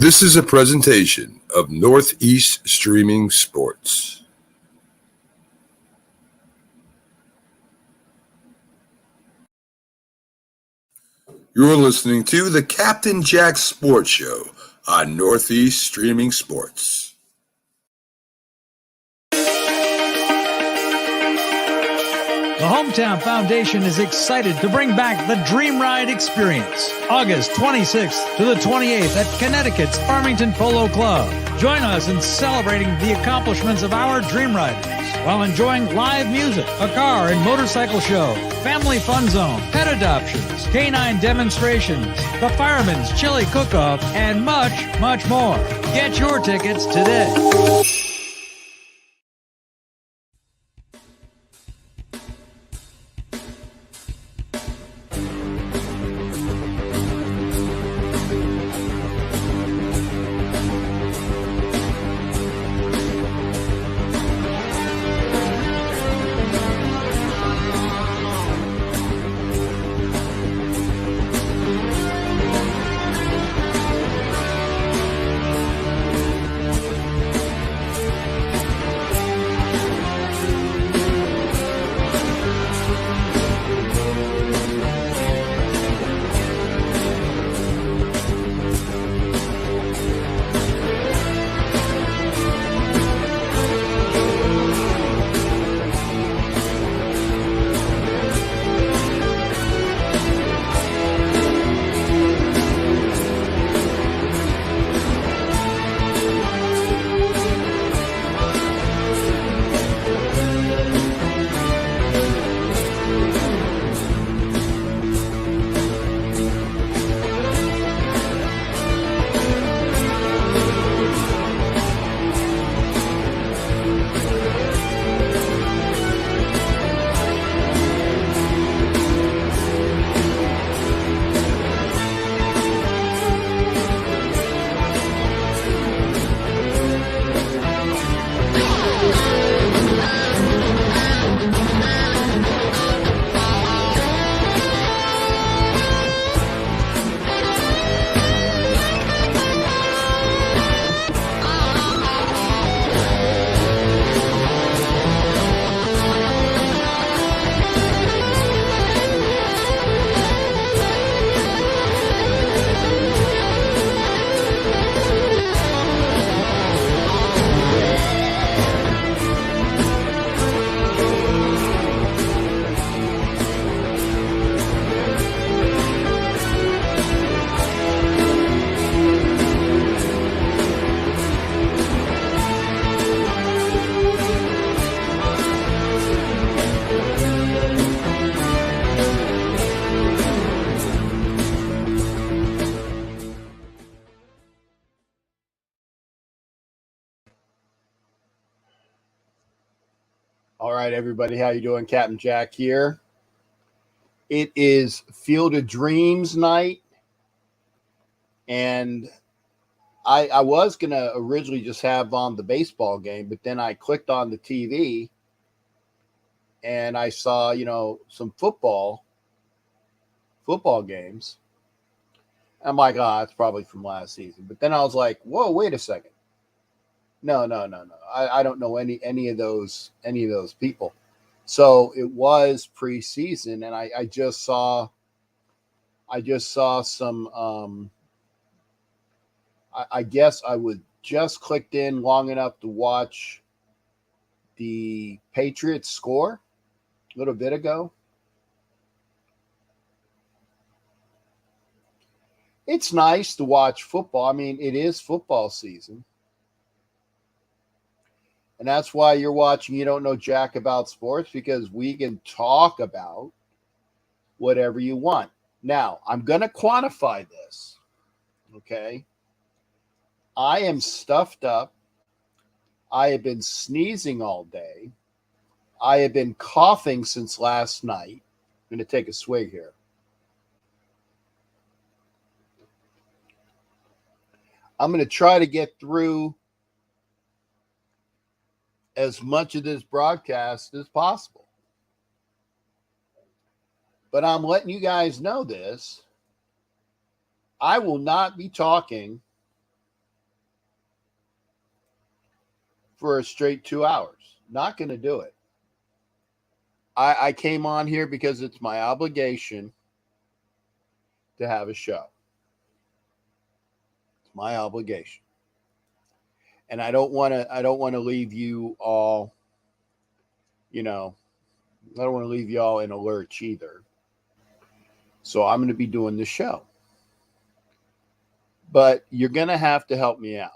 This is a presentation of Northeast Streaming Sports. You're listening to the Captain Jack Sports Show on Northeast Streaming Sports. The Hometown Foundation is excited to bring back the Dream Ride experience, August 26th to the 28th at Connecticut's Farmington Polo Club. Join us in celebrating the accomplishments of our Dream Riders while enjoying live music, a car and motorcycle show, family fun zone, pet adoptions, canine demonstrations, the Fireman's Chili Cook-Off, and much, much more. Get your tickets today. All right, everybody, how you doing? Captain Jack here. It is Field of Dreams night, and I was going to originally just have on the baseball game, but then I clicked on the TV, and I saw, some football games. I'm like, it's probably from last season. But then I was like, whoa, wait a second. No. I don't know any of those people. So it was preseason, and I just saw some. I guess I would just clicked in long enough to watch the Patriots score a little bit ago. It's nice to watch football. I mean, it is football season. And that's why you're watching You Don't Know Jack About Sports, because we can talk about whatever you want. Now, I'm going to quantify this, okay? I am stuffed up. I have been sneezing all day. I have been coughing since last night. I'm going to take a swig here. I'm going to try to get through as much of this broadcast as possible. But I'm letting you guys know this. I will not be talking for a straight 2 hours. Not going to do it. I came on here because it's my obligation to have a show. It's my obligation. And I don't want to leave you all, I don't want to leave you all in a lurch either. So I'm going to be doing the show. But you're going to have to help me out.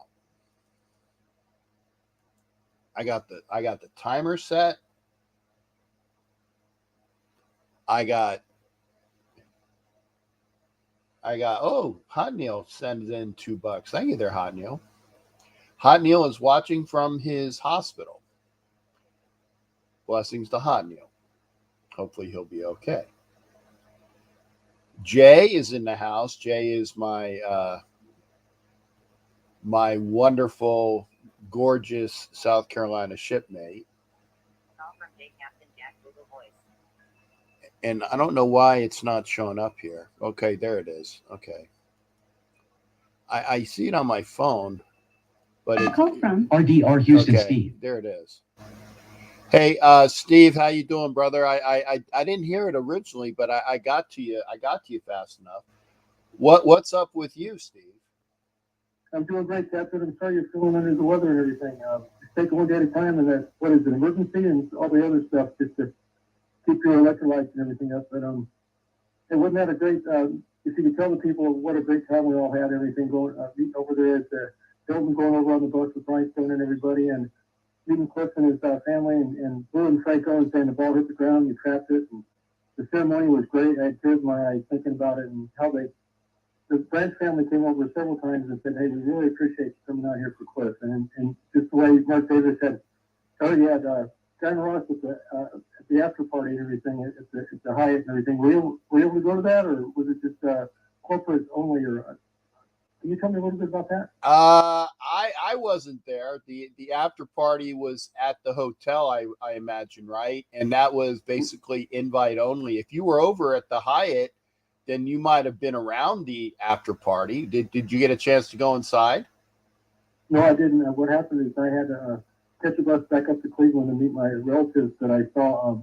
I got the timer set. I got Hot Neil sends in $2. Thank you there, Hot Neil. Hot Neil is watching from his hospital. Blessings to Hot Neil. Hopefully he'll be okay. Jay is in the house. Jay is my my wonderful, gorgeous South Carolina shipmate. And I don't know why it's not showing up here. Okay, there it is. Okay. I see it on my phone, but it's call from RDR Houston. Okay, Steve. there it is. Hey, Steve, how you doing, brother? I didn't hear it originally, but I got to you. I got to you fast enough. What's up with you, Steve? I'm doing great, Captain. I'm sorry you're feeling under the weather and everything. Just take it one day at a time, and that's what is an emergency and all the other stuff, just to keep your electrolytes and everything up. But it wasn't that a great? If you could tell the people what a great time we all had, everything going over there at the Hilton, going over on the bus with Rhinestone and everybody, and meeting Cliff and his family, and Blue and Franco, and saying the ball hit the ground, you trapped it, and the ceremony was great. I had tears in my eyes thinking about it and how the Branch family came over several times and said, "Hey, we really appreciate you coming out here for Cliff." And just the way Mark Davis had, you had John Ross at the after party and everything at the Hyatt and everything. Were you able to go to that, or was it just corporate only? Or can you tell me a little bit about that? I wasn't there. The after party was at the hotel, I imagine, right? And that was basically invite only. If you were over at the Hyatt, then you might have been around the after party. Did you get a chance to go inside? No, I didn't. What happened is I had to catch a bus back up to Cleveland and meet my relatives that I saw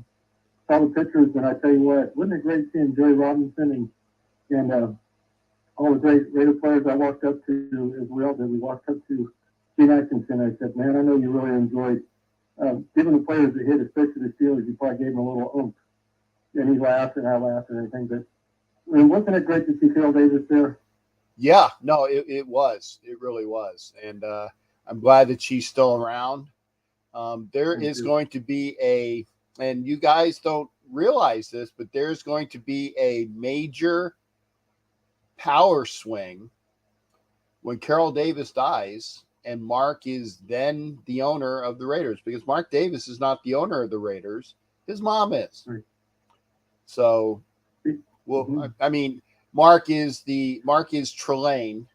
the pictures. And I tell you what, wasn't it great seeing Joey Robinson and all the great Raider players I walked up to, as we all did. We walked up to Gene Atkinson. I said, "Man, I know you really enjoyed giving the players a hit, especially the Steelers. You probably gave them a little oomph." And he laughed and I laughed and everything. But I mean, wasn't it great to see Carol Davis there? Yeah, no, it was. It really was. And I'm glad that she's still around. There is going to be and you guys don't realize this, but there's going to be a major power swing when Carol Davis dies and Mark is then the owner of the Raiders, because Mark Davis is not the owner of the Raiders. His mom is. Right. So, well, I mean, Mark is Trelane,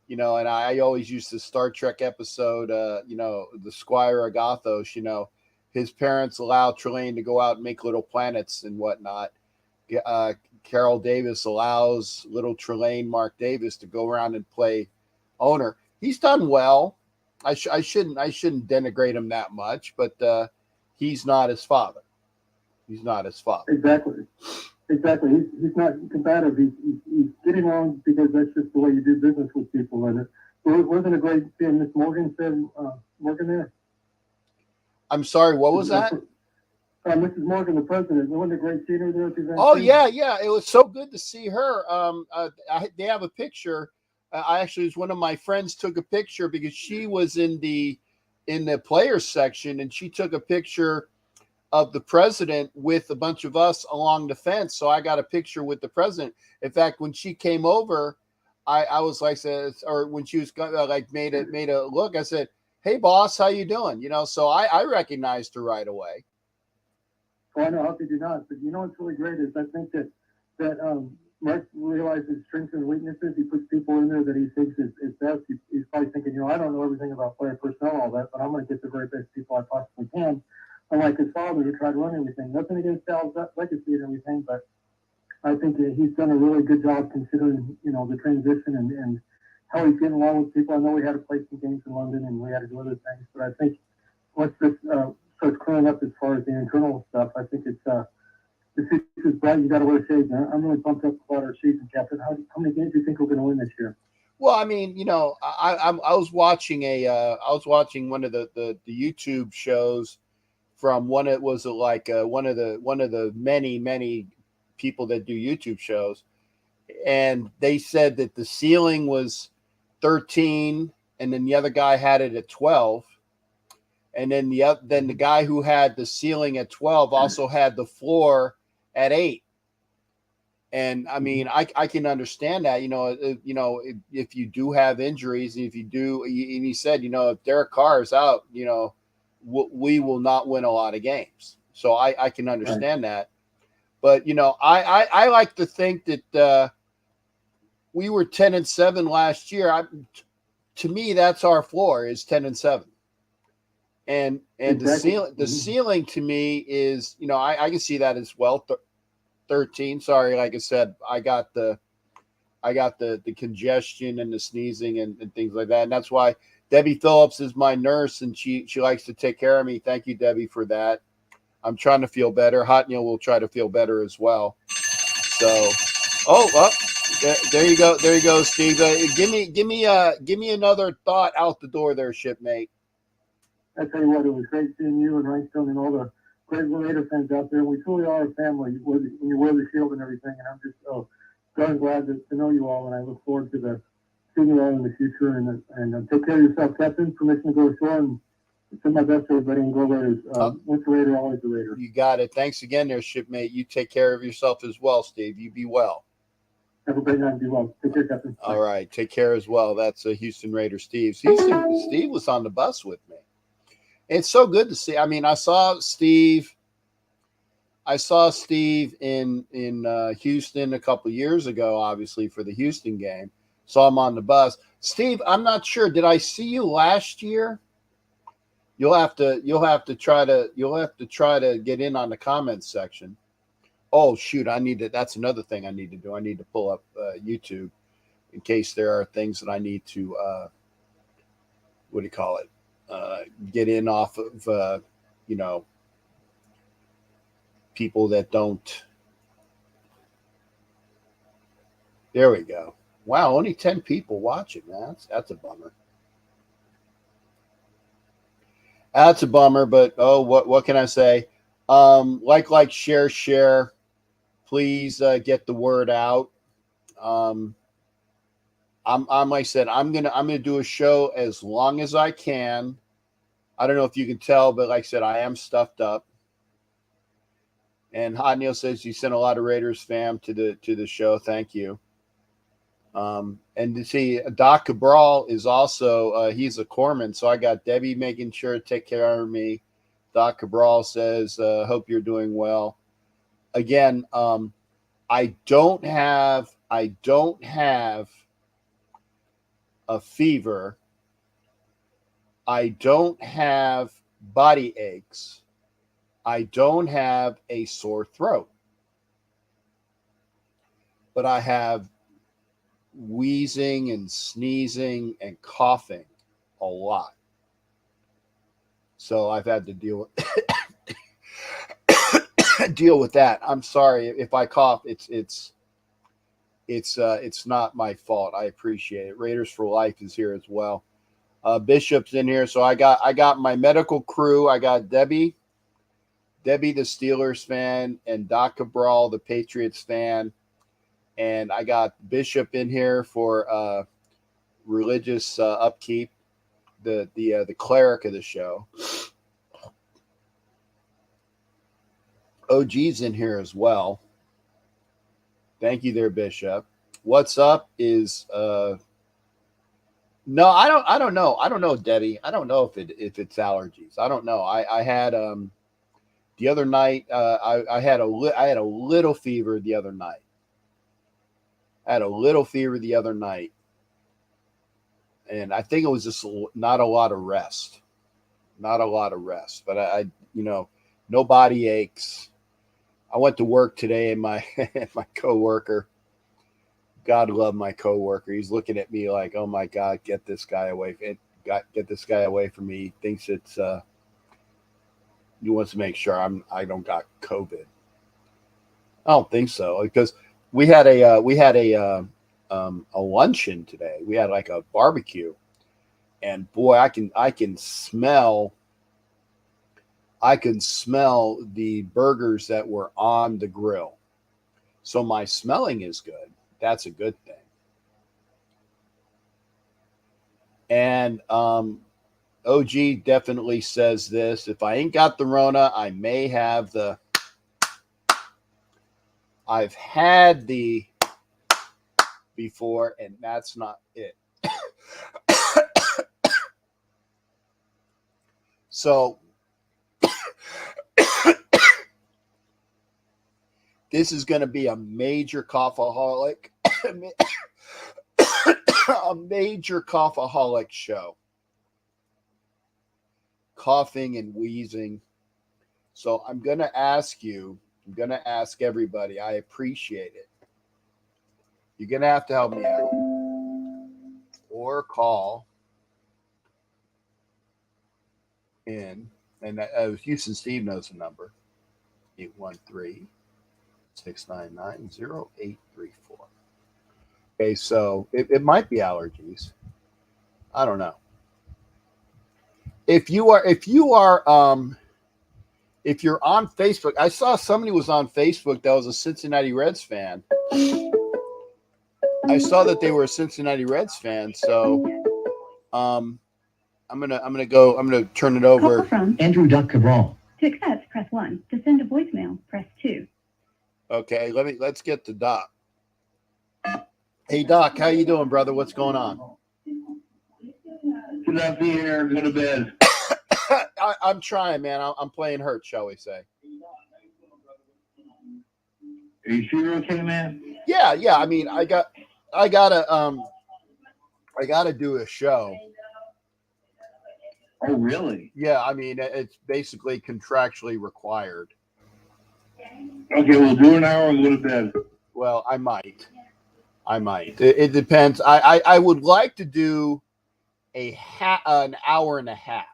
and I always use the Star Trek episode, the Squire Agathos, his parents allow Trelane to go out and make little planets and whatnot. Carol Davis allows little Trelane, Mark Davis, to go around and play owner. He's done well. I shouldn't denigrate him that much, but he's not his father. He's not his father. Exactly. He's not combative. He's getting along because that's just the way you do business with people. And it wasn't a great seeing Miss Morgan there. I'm sorry, what was that? Mrs. Morgan, the president. Wasn't it a great seeing her there at the event? Oh yeah. It was so good to see her. They have a picture. One of my friends took a picture because she was in the players section, and she took a picture of the president with a bunch of us along the fence. So I got a picture with the president. In fact, when she came over, I was like, or when she was made a look, I said, "Hey boss, how you doing?" So I recognized her right away. Well, I know, how could you not? But what's really great is I think that Mark realizes strengths and weaknesses. He puts people in there that he thinks is best. He's probably thinking, I don't know everything about player personnel, all that, but I'm going to get the very best people I possibly can. Unlike his father, who tried to run everything. Nothing against Sal's legacy and everything, but I think that he's done a really good job considering, the transition and how he's getting along with people. I know we had to play some games in London and we had to do other things, but I think once this starts clearing up as far as the internal stuff, I think it's the future's bright. You got to wear shades. I'm really pumped up about our season, Captain. How many games do you think we're going to win this year? Well, I mean, you know, I was watching one of the YouTube shows from one. It was like one of the many people that do YouTube shows, and they said that the ceiling was 13, and then the other guy had it at 12, and then the guy who had the ceiling at 12 also had the floor at 8. And I mean, I can understand that, if you do have injuries, and if you do, and he said, if Derek Carr is out, we will not win a lot of games. So I can understand that. But, I like to think that we were 10-7 last year. To me, that's our floor, is 10-7. And exactly. the ceiling to me is, I can see that as well. 13. Sorry, like I said, I got the congestion and the sneezing and things like that. And that's why Debbie Phillips is my nurse, and she likes to take care of me. Thank you, Debbie, for that. I'm trying to feel better. Hot Neil will try to feel better as well. So, there you go. There you go, Steve. Give me another thought out the door there, shipmate. I tell you what, it was great seeing you and Rhinestone and all the great Raider fans out there. We truly are a family when you wear the shield and everything. And I'm just so glad to know you all, and I look forward to seeing you all in the future. And take care of yourself, Captain. Permission to go ashore, and send my best to everybody, and go Raiders. Once a Raider, always a Raider. You got it. Thanks again there, shipmate. You take care of yourself as well, Steve. You be well. Have a great night. Be well. Take care, Captain. All right. Take care as well. That's a Houston Raider Steve. Steve was on the bus with me. It's so good to see. I mean, I saw Steve in Houston a couple of years ago, obviously for the Houston game. Saw him on the bus. Steve, I'm not sure. Did I see you last year? You'll have to try to get in on the comments section. Oh shoot, that's another thing I need to do. I need to pull up YouTube in case there are things that I need to what do you call it? Get in off of people that don't. There we go. Wow, only 10 people watching. That's a bummer. That's a bummer, but what can I say? Like, share. Please get the word out. I'm like I said, I'm gonna do a show as long as I can. I don't know if you can tell, but like I said, I am stuffed up. And Hot Neil says you sent a lot of Raiders fam to the show. Thank you. And to see Doc Cabral is also he's a corpsman, so I got Debbie making sure to take care of me. Doc Cabral says, hope you're doing well. Again, I don't have a fever. I don't have body aches. I don't have a sore throat. But I have wheezing and sneezing and coughing a lot. So I've had to deal with that. I'm sorry if I cough. It's not my fault. I appreciate it. Raiders for Life is here as well. Bishop's in here, so I got my medical crew. I got Debbie, the Steelers fan, and Doc Cabral, the Patriots fan, and I got Bishop in here for religious upkeep, the cleric of the show. OG's in here as well. Thank you there, Bishop. What's up is no, I don't know. I don't know, Debbie. I don't know if it's allergies. I don't know. I had the other night I had a little fever the other night. And I think it was just not a lot of rest. But I no body aches. I went to work today, and my coworker God love my coworker. He's looking at me like, oh my God, get this guy away. Get this guy away from me. He thinks it's he wants to make sure I don't got COVID. I don't think so, because we had a luncheon today. We had like a barbecue, and boy, I can smell the burgers that were on the grill. So my smelling is good. That's a good thing. And OG definitely says this: if I ain't got the Rona, I may have the. I've had the before, and that's not it. So this is going to be a major coughaholic, a major coughaholic show. Coughing and wheezing. So I'm going to ask everybody. I appreciate it. You're going to have to help me out. Or call in. And Houston Steve knows the number. 813-699-0834. Okay, so it might be allergies. I don't know. If you're on Facebook, I saw somebody was on Facebook that was a Cincinnati Reds fan. I saw that they were a Cincinnati Reds fan, so I'm gonna turn it over. Call from Andrew Duck Cabral. To accept, press 1. To send a voicemail, press 2. Okay, let's get to Doc. Hey Doc, how you doing, brother? What's going on? Get out here, go to bed. I'm trying, man. I'm playing hurt, shall we say? Are you sure you're okay, man? Yeah. I mean, I gotta do a show. Oh, really? Yeah, I mean, it's basically contractually required. Okay, we'll do an hour and go to bed. Well, I might. It depends. I would like to do an hour and a half.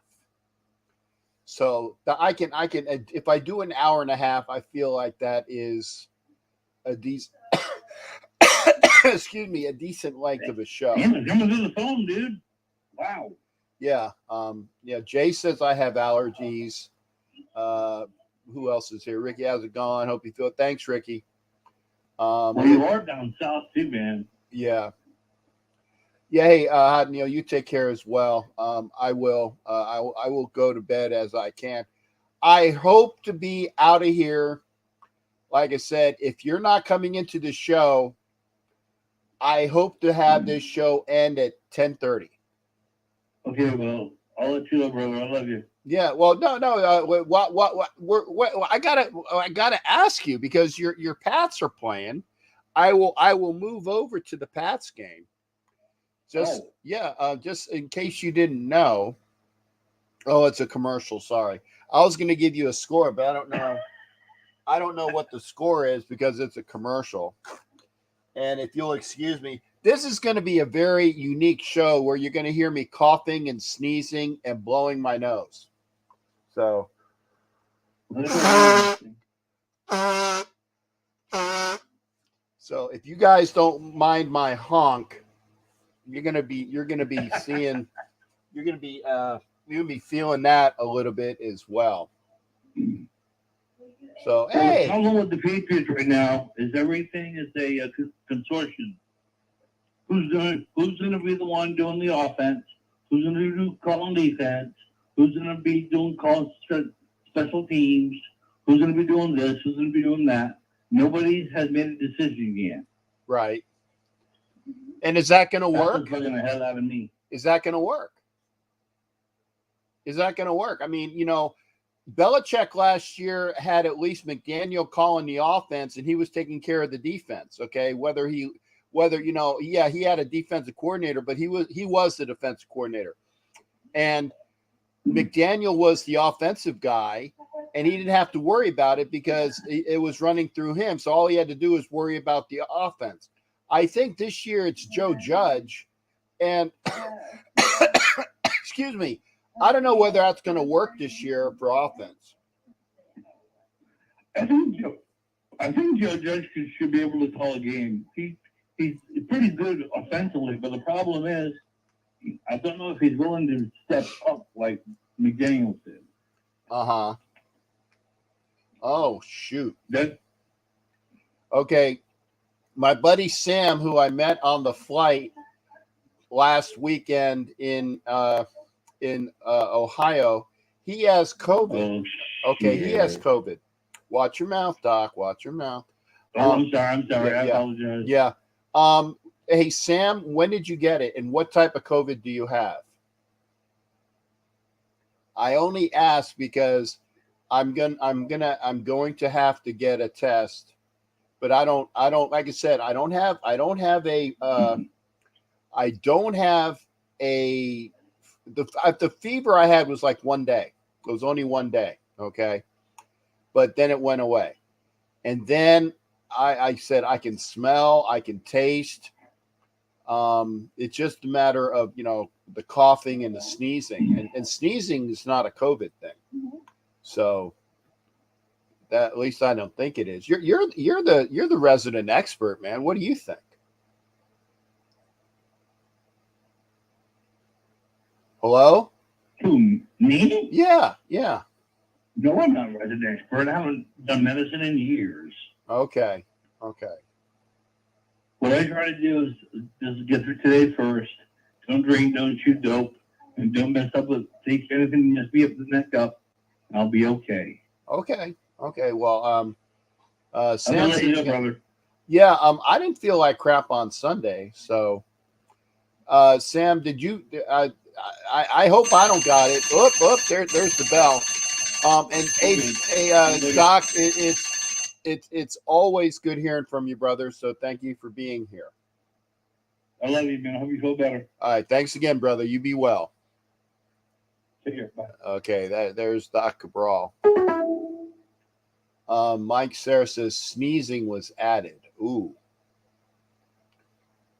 So I can if I do an hour and a half, I feel like that is a decent excuse me, a decent length of a show. Damn, coming through the phone, dude. Wow. Yeah. Jay says I have allergies. Who else is here? Ricky, how's it going? Hope you feel it. Thanks, Ricky. Well, you are down south too, man. Yeah. Yeah. Hey, Neil, you take care as well. I will go to bed as I can. I hope to be out of here. Like I said, if you're not coming into the show, I hope to have this show end at 10:30. Okay, well, I'll let you know, brother. I love you. Yeah, well, no. I gotta ask you, because your Pats are playing. I will move over to the Pats game. Just in case you didn't know. Oh, it's a commercial. Sorry, I was gonna give you a score, but I don't know. I don't know what the score is because it's a commercial. And if you'll excuse me, this is going to be a very unique show where you're going to hear me coughing and sneezing and blowing my nose. So, if you guys don't mind my honk, you're going to be feeling that a little bit as well. So, hey, the problem with the Patriots right now is everything is a consortium. Who's going to be the one doing the offense? Who's going to do calling defense? Who's going to be doing special teams? Who's going to be doing this? Who's going to be doing that? Nobody has made a decision yet. Right. And is that going to work? That's bugging the hell out of me. Is that going to work? I mean, Belichick last year had at least McDaniel calling the offense, and he was taking care of the defense. Okay, he had a defensive coordinator, but he was the defensive coordinator, and McDaniel was the offensive guy, and he didn't have to worry about it because it was running through him. So all he had to do was worry about the offense. I think this year it's Joe Judge, and excuse me, I don't know whether that's going to work this year for offense. I think Joe Judge should be able to call a game. He's pretty good offensively, but the problem is, I don't know if he's willing to step up like McDaniels did. Uh-huh. Oh, shoot. That Okay. My buddy Sam, who I met on the flight last weekend in Ohio, he has COVID. Okay, he has COVID. Watch your mouth, Doc. Watch your mouth. I'm sorry. I yeah. apologize. Yeah. Hey Sam, when did you get it, and what type of COVID do you have? I only ask because I'm going to have to get a test, but I don't like I said, I don't have the fever I had was like 1 day. It was only 1 day, okay? But then it went away. And then I said I can smell, I can taste. It's just a matter of, the coughing and the sneezing. And sneezing is not a COVID thing. So that, at least I don't think it is. You're the resident expert, man. What do you think? Hello? Who, me? Yeah. No, I'm not a resident expert. I haven't done medicine in years. Okay. What I try to do is just get through today first. Don't drink, don't shoot dope, and don't mess up with take anything. Just be up to the neck up. I'll be okay. Okay. Well, I'm Sam, gonna let you know, brother. yeah. I didn't feel like crap on Sunday, so. Sam, did you? I hope I don't got it. There's the bell. And Doc, it's always good hearing from you, brother. So thank you for being here. I love you, man. I hope you feel better. All right, thanks again, brother. You be well. Take care. Bye. Okay, there's Doc Cabral. Mike Sarah says sneezing was added. Ooh.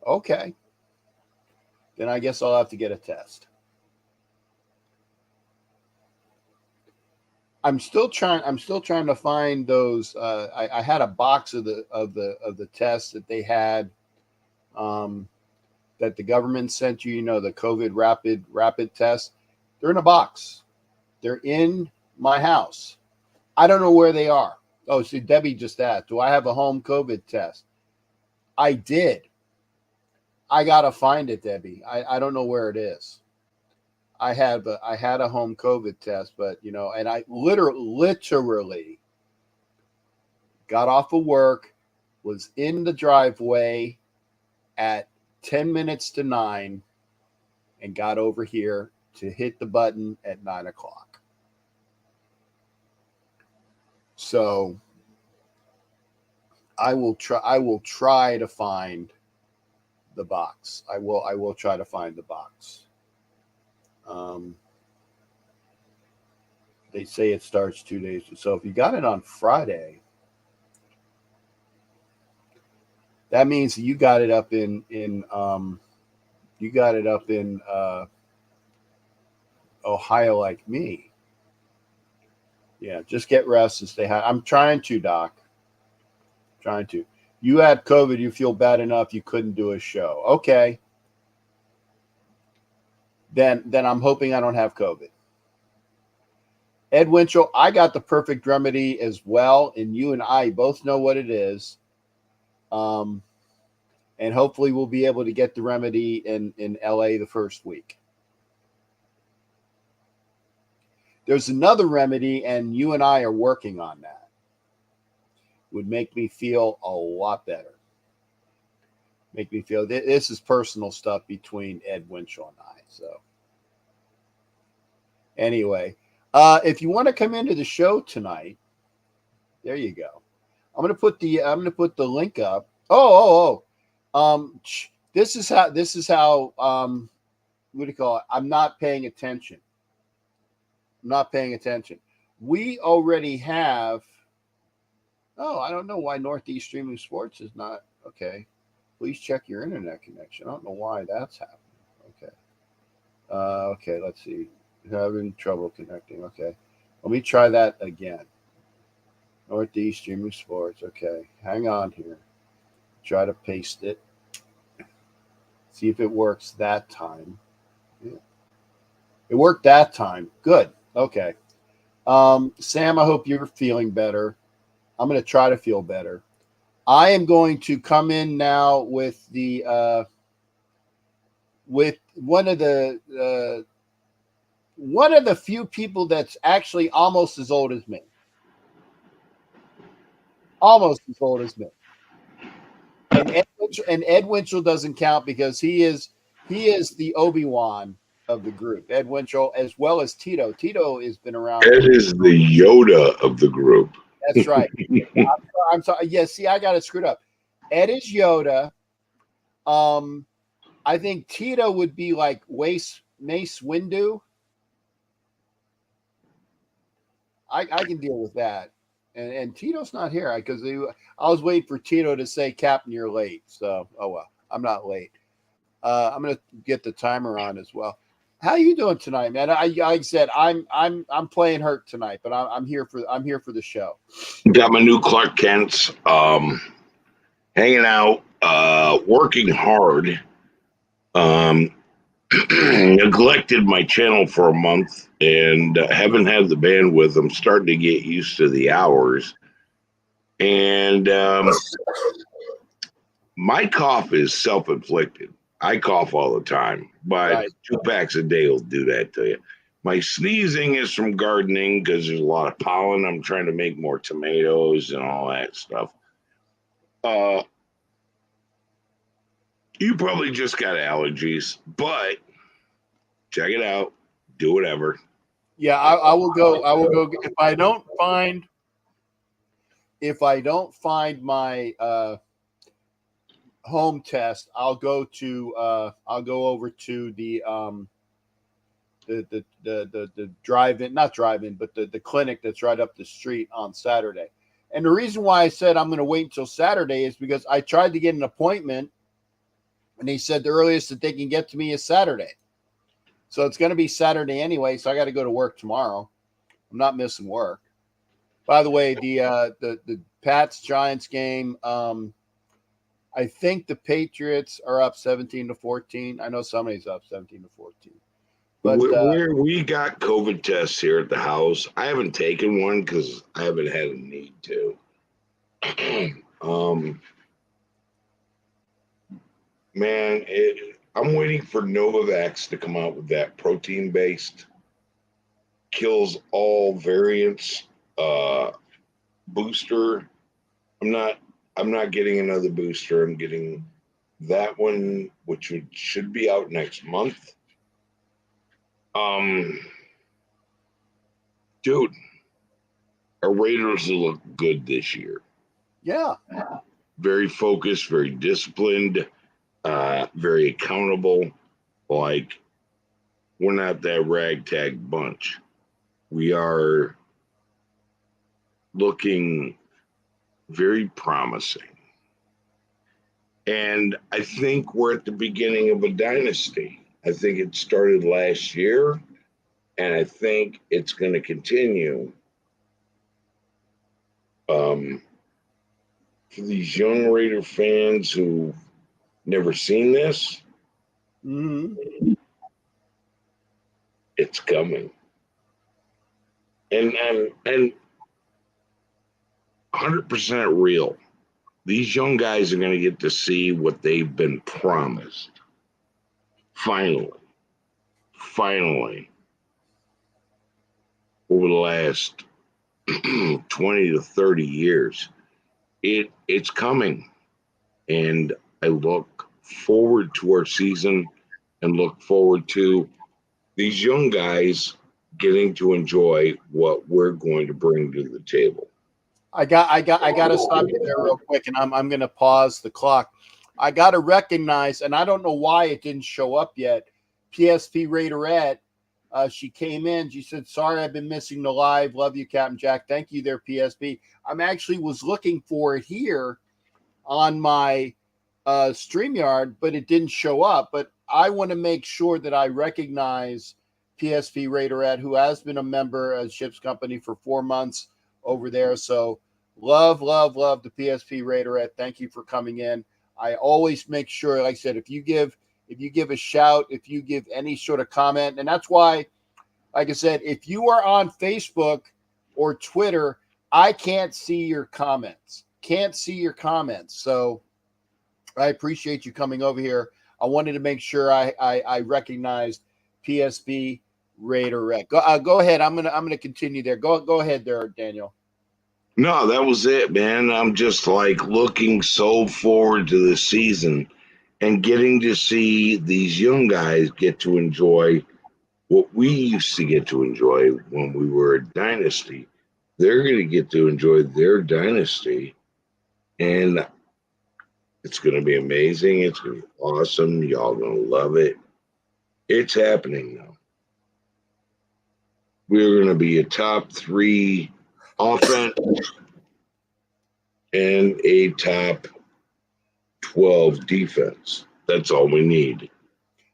Okay. Then I guess I'll have to get a test. I'm still trying to find those. I had a box of the tests that they had, that the government sent you. The COVID rapid test. They're in a box. They're in my house. I don't know where they are. Oh, see, Debbie just asked, do I have a home COVID test? I did. I gotta find it, Debbie. I don't know where it is. I had a home COVID test, but and I literally got off of work, was in the driveway at 10 minutes to 9, and got over here to hit the button at 9 o'clock. So I will try to find the box. I will try to find the box. They say it starts 2 days. So if you got it on Friday, that means you got it up in Ohio like me. Yeah, just get rest and stay high. I'm trying to, Doc. Trying to. You had COVID. You feel bad enough you couldn't do a show. Okay. Then I'm hoping I don't have COVID. Ed Winchell, I got the perfect remedy as well, and you and I both know what it is. And hopefully we'll be able to get the remedy in LA the first week. There's another remedy, and you and I are working on that. Would make me feel a lot better. Make me feel this is personal stuff between Ed Winchell and I. So anyway, if you want to come into the show tonight, there you go. I'm gonna put the link up. This is how what do you call it? I'm not paying attention. We already have. Oh, I don't know why Northeast Streaming Sports is not okay. Please check your internet connection. I don't know why that's happening. Okay, let's see. Having trouble connecting. Okay. Let me try that again. Northeast Streaming Sports. Okay. Hang on here. Try to paste it. See if it works that time. Yeah. It worked that time. Good. Okay. Sam, I hope you're feeling better. I'm going to try to feel better. I am going to come in now with the with one of the few people that's actually almost as old as me. Almost as old as me. And Ed Winchell doesn't count because he is the Obi-Wan of the group. Ed Winchell, as well as Tito. Tito has been around. Ed is the Yoda of the group. That's right. I'm sorry. Yeah, see, I got it screwed up. Ed is Yoda. I think Tito would be like Mace Windu. I can deal with that. And Tito's not here because I was waiting for Tito to say, Captain, you're late. So, oh well, I'm not late. I'm gonna get the timer on as well. How you doing tonight, man? Like I said, I'm playing hurt tonight, but I'm here for the show. Got my new Clark Kent's, hanging out, working hard. Neglected my channel for a month and haven't had the bandwidth. I'm starting to get used to the hours. And my cough is self-inflicted. I cough all the time, but Right. 2 packs a day will do that to you. My sneezing is from gardening because there's a lot of pollen. I'm trying to make more tomatoes and all that stuff. You probably just got allergies, but check it out. Do whatever. Yeah, I will go. If I don't find my home test, I'll go over to the drive-in, not drive-in, but the clinic that's right up the street on Saturday. And the reason why I said I'm going to wait until Saturday is because I tried to get an appointment, and they said the earliest that they can get to me is Saturday. So it's going to be Saturday anyway, so I got to go to work tomorrow. I'm not missing work. By the way, the Pats-Giants game, I think the Patriots are up 17-14. I know somebody's up 17-14. But we got COVID tests here at the house. I haven't taken one because I haven't had a need to. Man, I'm waiting for Novavax to come out with that protein-based, kills all variants booster. I'm not getting another booster. I'm getting that one, which should be out next month. Dude, our Raiders will look good this year. yeah. Very focused, very disciplined, very accountable. Like, we're not that ragtag bunch. We are looking very promising. And I think we're at the beginning of a dynasty. I think it started last year, and I think it's going to continue. For these young Raider fans who've never seen this, it's coming. And 100% real. These young guys are going to get to see what they've been promised. Finally, over the last 20 to 30 years, it's coming. And I look forward to our season and look forward to these young guys getting to enjoy what we're going to bring to the table. I got to stop you there real quick, and I'm going to pause the clock. I got to recognize, and I don't know why it didn't show up yet. PSP Raiderette, she came in. She said, "Sorry, I've been missing the live. Love you, Captain Jack." Thank you, there, PSP. I'm actually was looking for it here on my StreamYard, but it didn't show up. But I want to make sure that I recognize PSP Raiderette, who has been a member of Ship's Company for 4 months over there. So love, love, love the PSP Raiderette. Thank you for coming in. I always make sure, like I said, if you give a shout, if you give any sort of comment, and that's why, like I said, if you are on Facebook or Twitter, I can't see your comments. Can't see your comments. So I appreciate you coming over here. I wanted to make sure I recognized PSP Raiderette. Go ahead. I'm gonna continue there. Go ahead there, Daniel. No, that was it, man. I'm just like looking so forward to the season and getting to see these young guys get to enjoy what we used to get to enjoy when we were a dynasty. They're going to get to enjoy their dynasty, and it's going to be amazing. It's going to be awesome. Y'all going to love it. It's happening now. We're going to be a top 3 offense and a top 12 defense. That's all we need.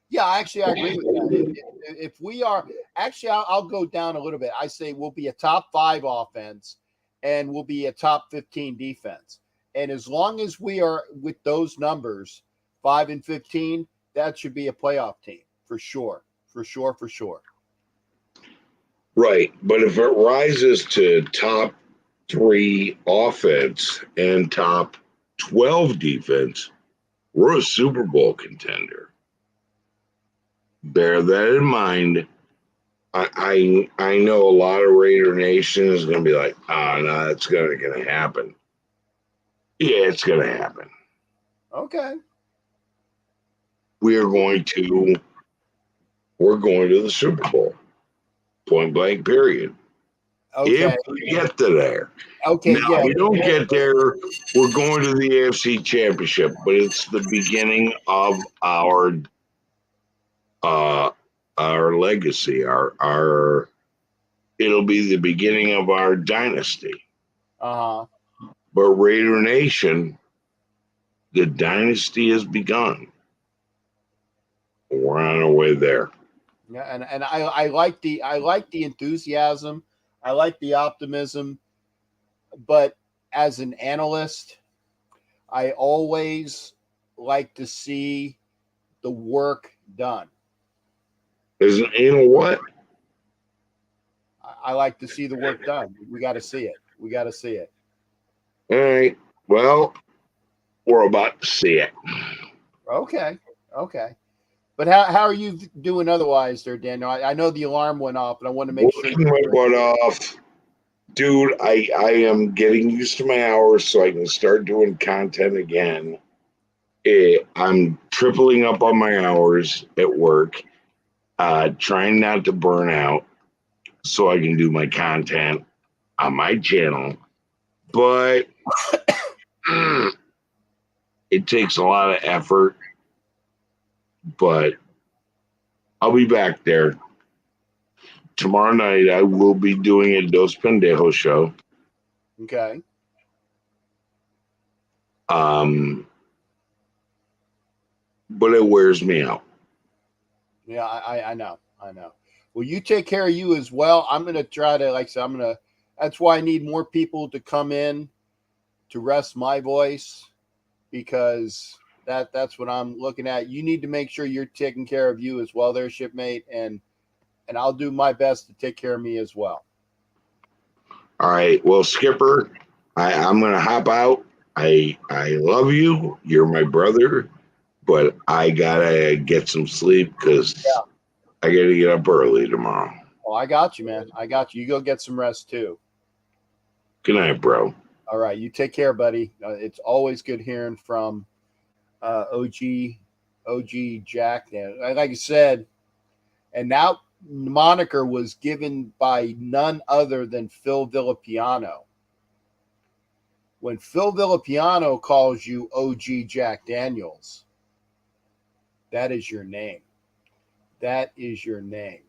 Yeah, actually, I agree with that. If we are actually, I'll go down a little bit. I say we'll be a top 5 offense and we'll be a top 15 defense. And as long as we are with those numbers, 5 and 15, that should be a playoff team for sure. For sure. For sure. Right. But if it rises to top 3 offense and top 12 defense, we're a Super Bowl contender. Bear that in mind. I know a lot of Raider Nation is going to be like, no, it's going to happen. Yeah, it's going to happen. Okay. We're going to the Super Bowl. Point blank, period. Okay. If we get to there. Okay. Now, Yeah. if we don't get there, we're going to the AFC Championship, but it's the beginning of our legacy. It'll be the beginning of our dynasty. Uh-huh. But Raider Nation, the dynasty has begun. We're on our way there. Yeah, and I like the enthusiasm. I like the optimism. But as an analyst, I always like to see the work done. Isn't what? I like to see the work done. We got to see it. We got to see it. All right. Well, we're about to see it. Okay. Okay. But how are you doing otherwise there, Daniel? I know the alarm went off, but I want to make sure. Working my butt off. Dude, I am getting used to my hours so I can start doing content again. I'm tripling up on my hours at work, trying not to burn out so I can do my content on my channel. But it takes a lot of effort. But I'll be back there. Tomorrow night, I will be doing a Dos Pendejos show. Okay. But it wears me out. Yeah, I know. I know. Well, you take care of you as well. I'm going to try to, like I said, that's why I need more people to come in to rest my voice, because that's what I'm looking at. You need to make sure you're taking care of you as well there, shipmate, and I'll do my best to take care of me as well. All right. Well, Skipper, I'm going to hop out. I love you. You're my brother, but I got to get some sleep because I got to get up early tomorrow. Oh, I got you, man. I got you. You go get some rest too. Good night, bro. All right. You take care, buddy. It's always good hearing from OG Jack. Like I said, and that moniker was given by none other than Phil Villapiano. When Phil Villapiano calls you OG Jack Daniels, that is your name. That is your name.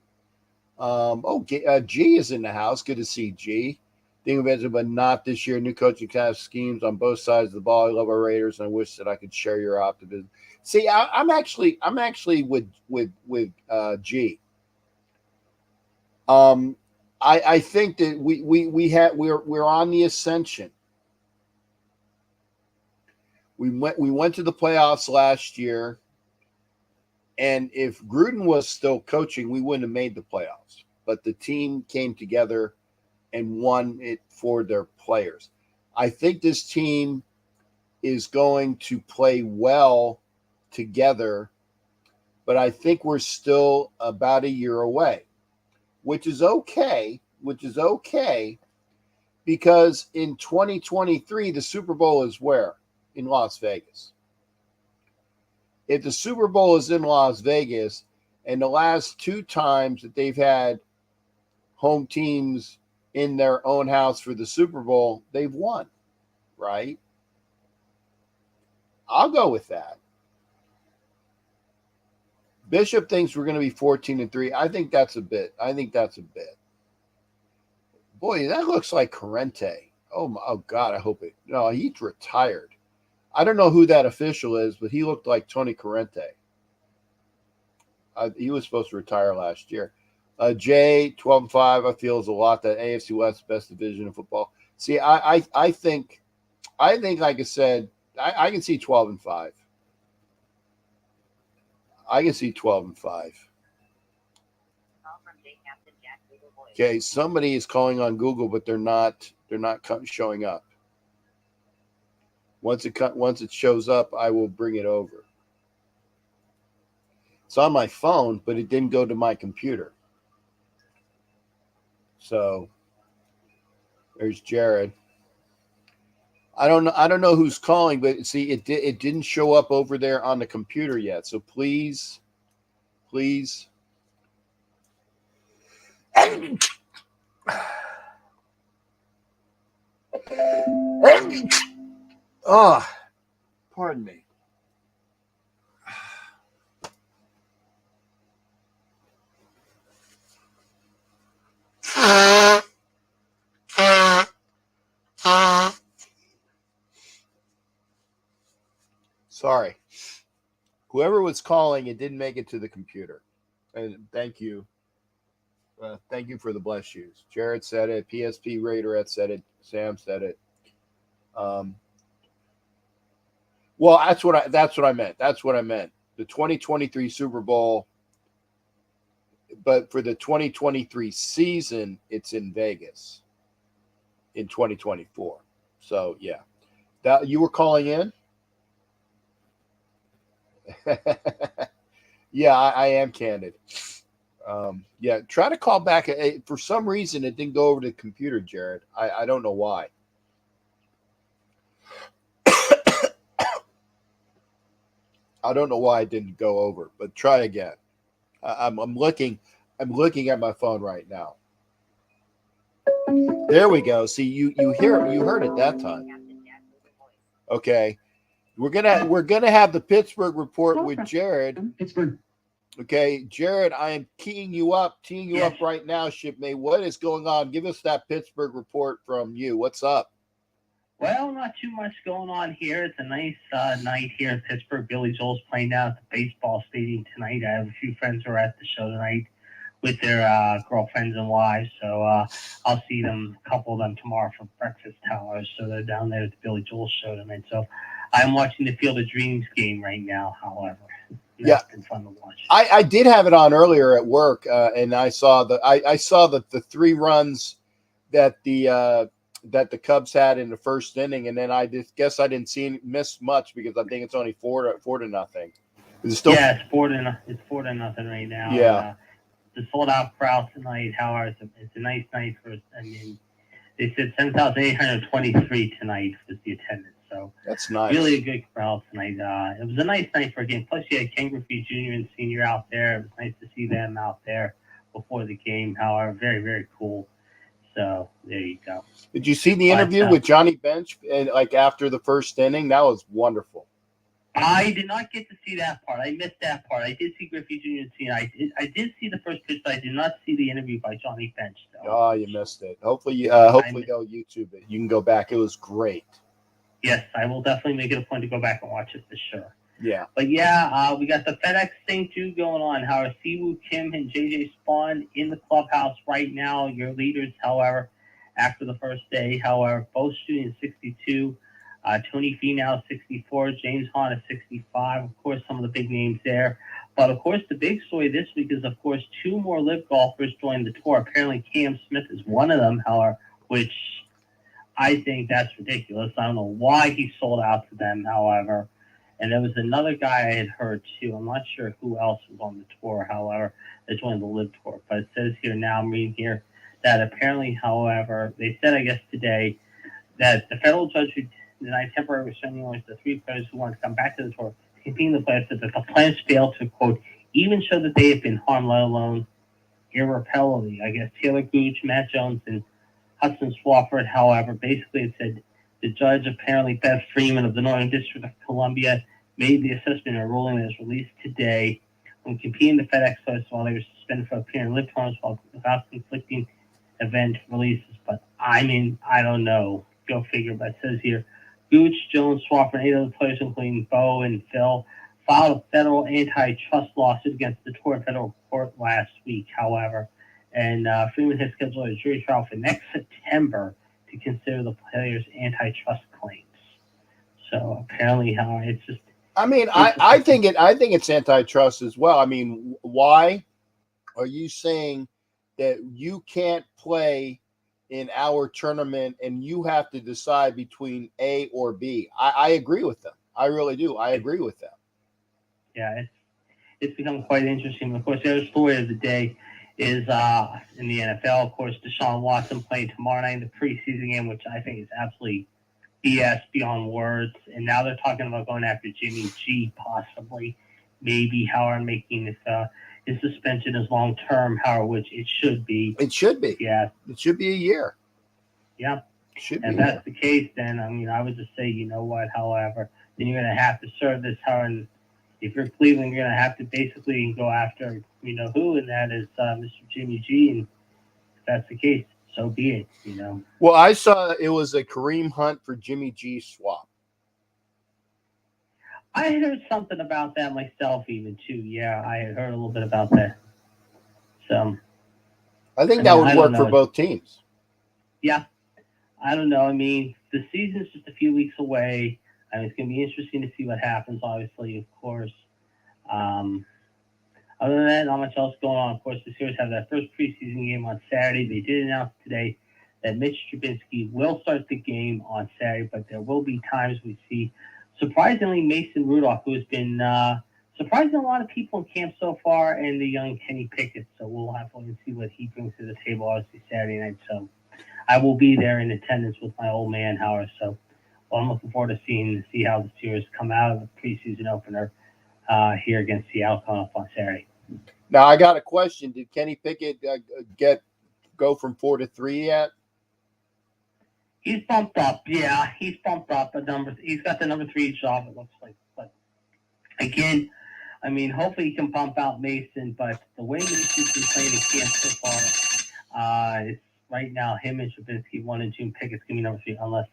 G is in the house. Good to see G. Think eventually, but not this year. New coaching staff schemes on both sides of the ball. I love our Raiders, and I wish that I could share your optimism. See, I'm actually with G. I think that we're on the ascension. We went to the playoffs last year, and if Gruden was still coaching, we wouldn't have made the playoffs. But the team came together and won it for their players. I think this team is going to play well together, but I think we're still about a year away, which is okay, because in 2023, the Super Bowl is where? In Las Vegas. If the Super Bowl is in Las Vegas, and the last 2 times that they've had home teams in their own house for the Super Bowl, they've won, right? I'll go with that. Bishop thinks we're going to be 14-3. I think that's a bit. Boy, that looks like Corrente. Oh God, I hope it. No, he's retired. I don't know who that official is, but he looked like Tony Corrente. He was supposed to retire last year. Jay, 12-5, I feel is a lot. That AFC West best division of football. See, I think, like I said, I can see 12-5. I can see 12-5. Okay, somebody is calling on Google, but they're not showing up. Once it shows up, I will bring it over. It's on my phone, but it didn't go to my computer. So there's Jared. I don't know who's calling, but see, it didn't show up over there on the computer yet. So please. Oh, pardon me. Sorry. Whoever was calling, it didn't make it to the computer. And thank you. Thank you for the bless yous. Jared said it. PSP Raiderette said it. Sam said it. Well, that's what I meant. The 2023 Super Bowl, but for the 2023 season, it's in Vegas in 2024. So yeah, that you were calling in. Yeah, I am candid. Yeah, try to call back. For some reason, it didn't go over to the computer, Jared. I don't know why. I don't know why it didn't go over, but try again. I'm looking at my phone right now. There we go. See, you heard it that time. Okay. We're gonna have the Pittsburgh report with Jared. Pittsburgh. Okay, Jared, I am teeing you up right now, Shipmate. What is going on? Give us that Pittsburgh report from you. What's up? Well, not too much going on here. It's a nice night here in Pittsburgh. Billy Joel's playing down at the baseball stadium tonight. I have a few friends who are at the show tonight with their girlfriends and wives. So I'll see them, a couple of them tomorrow for breakfast hours. So they're down there at the Billy Joel show tonight. So I'm watching the Field of Dreams game right now, however. That's been fun to watch. I did have it on earlier at work, and I saw the 3 runs that the Cubs had in the first inning, and then I just guess I didn't miss much because I think it's only 4-0. Is it still? Yeah, it's 4-0 right now. Yeah. The sold out crowd tonight. However, it's a nice night for. I mean, they said 10,823 tonight was the attendance. So that's nice. Really a good crowd tonight. It was a nice night for a game. Plus, you had Ken Griffey Jr. and Senior out there. It was nice to see them out there before the game. However, very, very cool. So there you go. Did you see the interview with Johnny Bench and like after the first inning? That was wonderful. I did not get to see that part. I missed that part. I did see Griffey Jr. scene. I did see the first pitch, but I did not see the interview by Johnny Bench, though. Oh, you missed it. Hopefully they'll YouTube it. You can go back. It was great. Yes, I will definitely make it a point to go back and watch it for sure. Yeah. But yeah, we got the FedEx thing too going on. How Siwoo Kim and JJ Spawn in the clubhouse right now. Your leaders, however, after the first day, however, both shooting 62. Tony Finau 64, James Hahn at 65. Of course, some of the big names there. But of course, the big story this week is, of course, 2 more live golfers joined the tour. Apparently, Cam Smith is one of them, however, which I think that's ridiculous. I don't know why he sold out to them, however. And there was another guy I had heard too. I'm not sure who else was on the tour, however, that joined the live tour. But it says here now, I'm reading here, that apparently, however, they said, I guess today, that the federal judge who denied temporary restraining orders to 3 players who wanted to come back to the tour to compete in the playoffs said that the plans failed to, quote, even show that they have been harmed, let alone irreparably. I guess Taylor Gooch, Matt Jones, and Hudson Swafford, however, basically it said the judge, apparently Beth Freeman of the Northern District of Columbia, made the assessment and ruling that was released today when competing the FedEx Cup while they were suspended for appearing in live tournaments without conflicting event releases. But I mean, I don't know. Go figure. But it says here, Gooch, Jones, Swafford, and 8 other players, including Bo and Phil, filed a federal antitrust lawsuit against the tour federal court last week, however. And Freeman has scheduled a jury trial for next September to consider the players' antitrust claims. So apparently, it's just. I mean, I think it's antitrust as well. I mean, why are you saying that you can't play in our tournament and you have to decide between A or B? I agree with them. I really do. I agree with them. Yeah, it's become quite interesting. Of course, the other story of the day is in the NFL. Of course, Deshaun Watson playing tomorrow night in the preseason game, which I think is absolutely BS beyond words. And now they're talking about going after Jimmy G, possibly, maybe, however, making his suspension is long term, however, which it should be. It should be. Yeah. It should be a year. Yeah. Should and be. If that's the case, then, I mean, I would just say, you know what, however, then you're going to have to serve this, however, if you're Cleveland, you're going to have to basically go after, you know who, and that is Mr. Jimmy G. And if that's the case, so be it, you know. Well, I saw it was a Kareem Hunt for Jimmy G swap. I heard something about that myself, even too. Yeah, I had heard a little bit about that. So, I think that would work for both teams. Yeah, I don't know. I mean, the season's just a few weeks away. I mean, it's going to be interesting to see what happens, obviously, of course. Other than that, not much else going on. Of course, the Steelers have that first preseason game on Saturday. They did announce today that Mitch Trubisky will start the game on Saturday, but there will be times we see, surprisingly, Mason Rudolph, who has been surprising a lot of people in camp so far, and the young Kenny Pickett. So we'll have to see what he brings to the table, obviously, Saturday night. So I will be there in attendance with my old man, Howard. So I'm looking forward to see how the Steelers come out of the preseason opener here against Seattle coming up on Saturday. Now, I got a question. Did Kenny Pickett go from 4 to 3 yet? He's bumped up. Yeah, he's bumped up a number. He's got the number 3 job, it looks like. But again, I mean, hopefully he can bump out Mason. But the way Mason's been playing in camp so far, it's right now him and Trubisky 1 and 2, and Pickett's going to be number 3 unless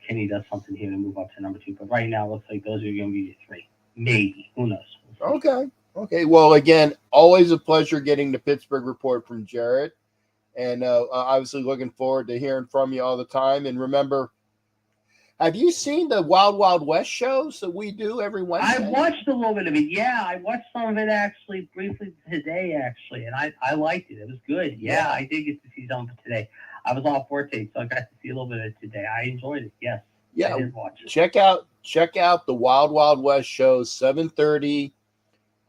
Kenny does something here to move up to number 2. But right now, it looks like those are going to be the 3. Maybe. Who knows? Okay. Well, again, always a pleasure getting the Pittsburgh report from Jared. And obviously looking forward to hearing from you all the time. And remember, have you seen the Wild Wild West shows that we do every Wednesday? I watched a little bit of it. Yeah, I watched some of it actually briefly today, actually. And I liked it. It was good. Yeah, I did get to see some of it today. I was off work today, so I got to see a little bit of it today. I enjoyed it. Yes. Yeah. I did watch it. Check out the Wild Wild West shows, 7:30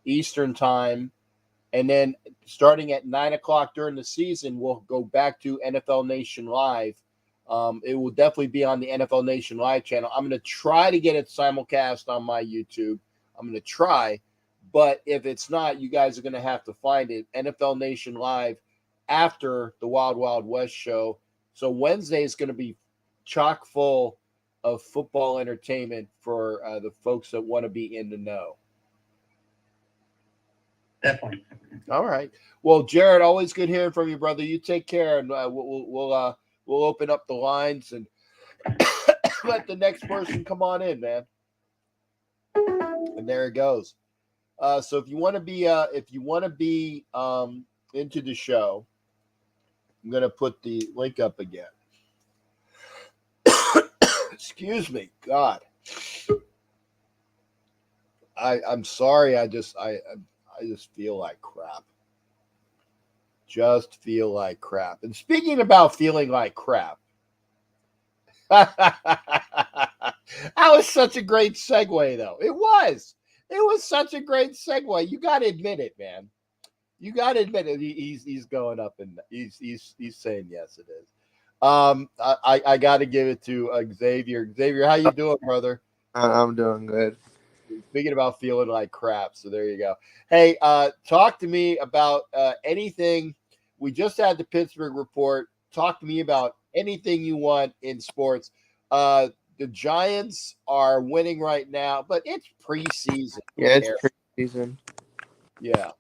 Eastern time. And then starting at 9 o'clock during the season, we'll go back to NFL Nation Live. It will definitely be on the NFL Nation Live channel. I'm going to try to get it simulcast on my YouTube. I'm going to try. But if it's not, you guys are going to have to find it. NFL Nation Live after the Wild Wild West show. So Wednesday is going to be chock full of football entertainment for the folks that want to be in the know. Definitely. All right. Well, Jared, always good hearing from you, brother. You take care, and we'll open up the lines and let the next person come on in, man. And there it goes. So if you want to be into the show, I'm gonna put the link up again. Excuse me, God. I'm sorry. I just feel like crap. Just feel like crap. And speaking about feeling like crap, that was such a great segue, though. It was such a great segue. You got to admit it, man. You got to admit it. He's going up and he's saying yes, it is. I got to give it to Xavier. Xavier, how you doing, brother? I'm doing good. Speaking about feeling like crap, so there you go. Hey, talk to me about anything. We just had the Pittsburgh report. Talk to me about anything you want in sports. The Giants are winning right now, but it's preseason. Who Yeah, it's cares? preseason. Yeah.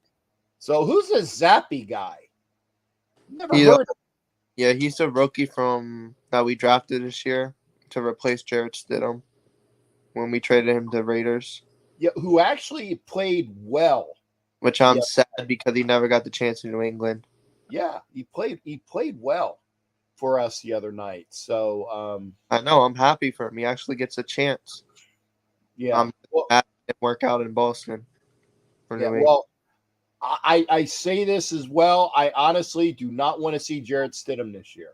So who's the Zappy guy? Never He's heard of. Yeah, he's a rookie from that we drafted this year to replace Jarrett Stidham when we traded him to Raiders. Yeah, who actually played well. Which I'm sad because he never got the chance in New England. Yeah, he played well for us the other night. So I know, I'm happy for him. He actually gets a chance. yeah. Well, it didn't work out in Boston. Yeah, well, I say this as well. I honestly do not want to see Jarrett Stidham this year.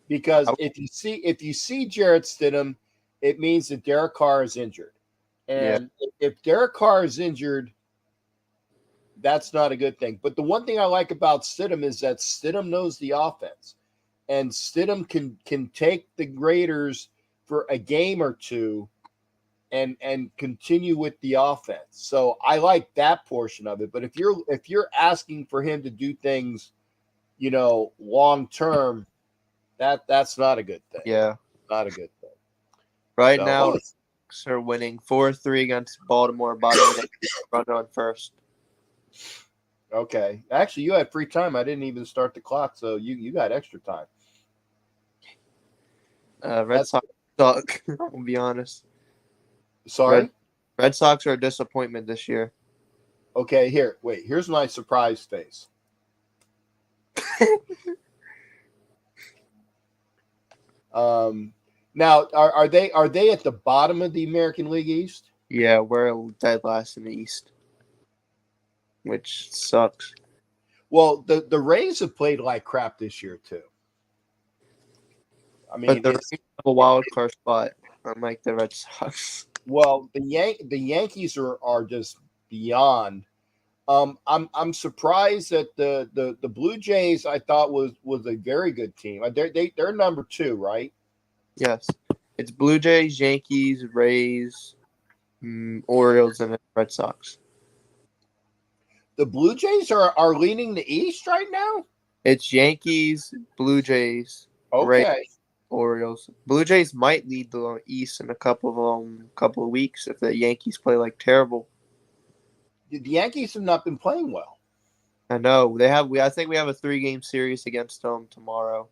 Because if you see Jarrett Stidham, it means that Derek Carr is injured. And if Derek Carr is injured, that's not a good thing. But the one thing I like about Stidham is that Stidham knows the offense. And Stidham can take the Raiders for a game or two and continue with the offense. So I like that portion of it. But if you're asking for him to do things, long term, that's not a good thing. Yeah. Not a good thing. Right now, the Bucs are winning 4-3 against Baltimore. Bottom run on first. Okay. Actually, you had free time. I didn't even start the clock, so you got extra time. Red Sox suck. I'll be honest. Sorry? Red Sox are a disappointment this year. Okay, here's my surprise face. Now are they at the bottom of the American League East? Yeah, we're dead last in the East, which sucks. Well, the Rays have played like crap this year too. I mean, but the Rays have a wild card spot, unlike the Red Sox. Well, the Yankees are just beyond. I'm surprised that the Blue Jays I thought was a very good team. They're number 2, right? Yes, it's Blue Jays, Yankees, Rays, Orioles, and Red Sox. The Blue Jays are leading the East right now. It's Yankees, Blue Jays, Rays, Orioles. Blue Jays might lead the East in a couple of weeks if the Yankees play like terrible. The Yankees have not been playing well. I know they have. I think we have a 3-game series against them tomorrow.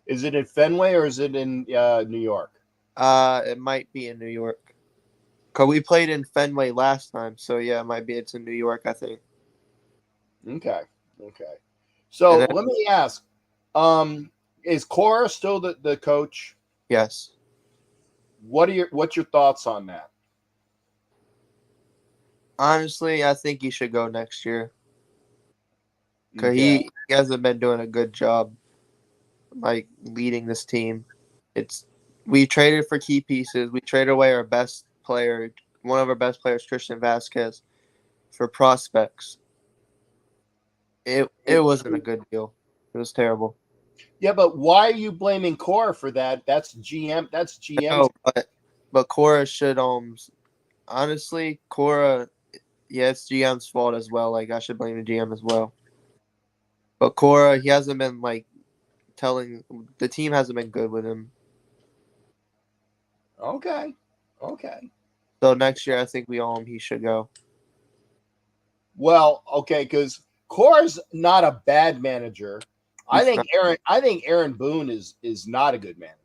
Is it in Fenway or is it in New York? It might be in New York. Cause we played in Fenway last time, so yeah, it might be. It's in New York, I think. Okay. So let me ask: is Cora still the coach? Yes. What's your thoughts on that? Honestly, I think he should go next year. Because he hasn't been doing a good job, like, leading this team. We traded for key pieces. We traded away our best player, one of our best players, Christian Vasquez, for prospects. It wasn't a good deal. It was terrible. Yeah, but why are you blaming Cora for that? That's GM. That's GM. No, but Cora should honestly, Cora. Yeah, it's GM's fault as well. Like, I should blame the GM as well. But Cora, he hasn't been, the team hasn't been good with him. Okay. So next year, I think we owe him. He should go. Well, okay, because Cora's not a bad manager. I think Aaron Boone is not a good manager.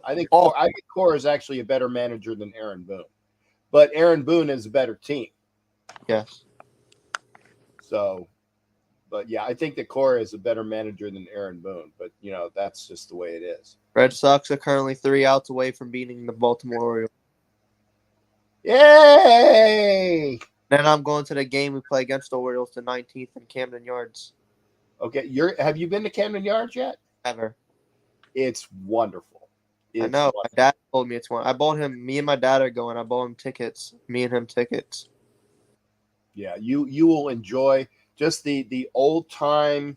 I think Cora is actually a better manager than Aaron Boone, but Aaron Boone is a better team. Yes. So, but yeah, I think that Cora is a better manager than Aaron Boone. But that's just the way it is. Red Sox are currently 3 outs away from beating the Baltimore Orioles. Yay! Then I'm going to the game we play against the Orioles, the 19th in Camden Yards. Okay, have you been to Camden Yards yet? Never. It's wonderful. I know. My dad told me it's one. I bought him. Me and my dad are going. I bought him tickets. Me and him tickets. Yeah, you will enjoy just the old time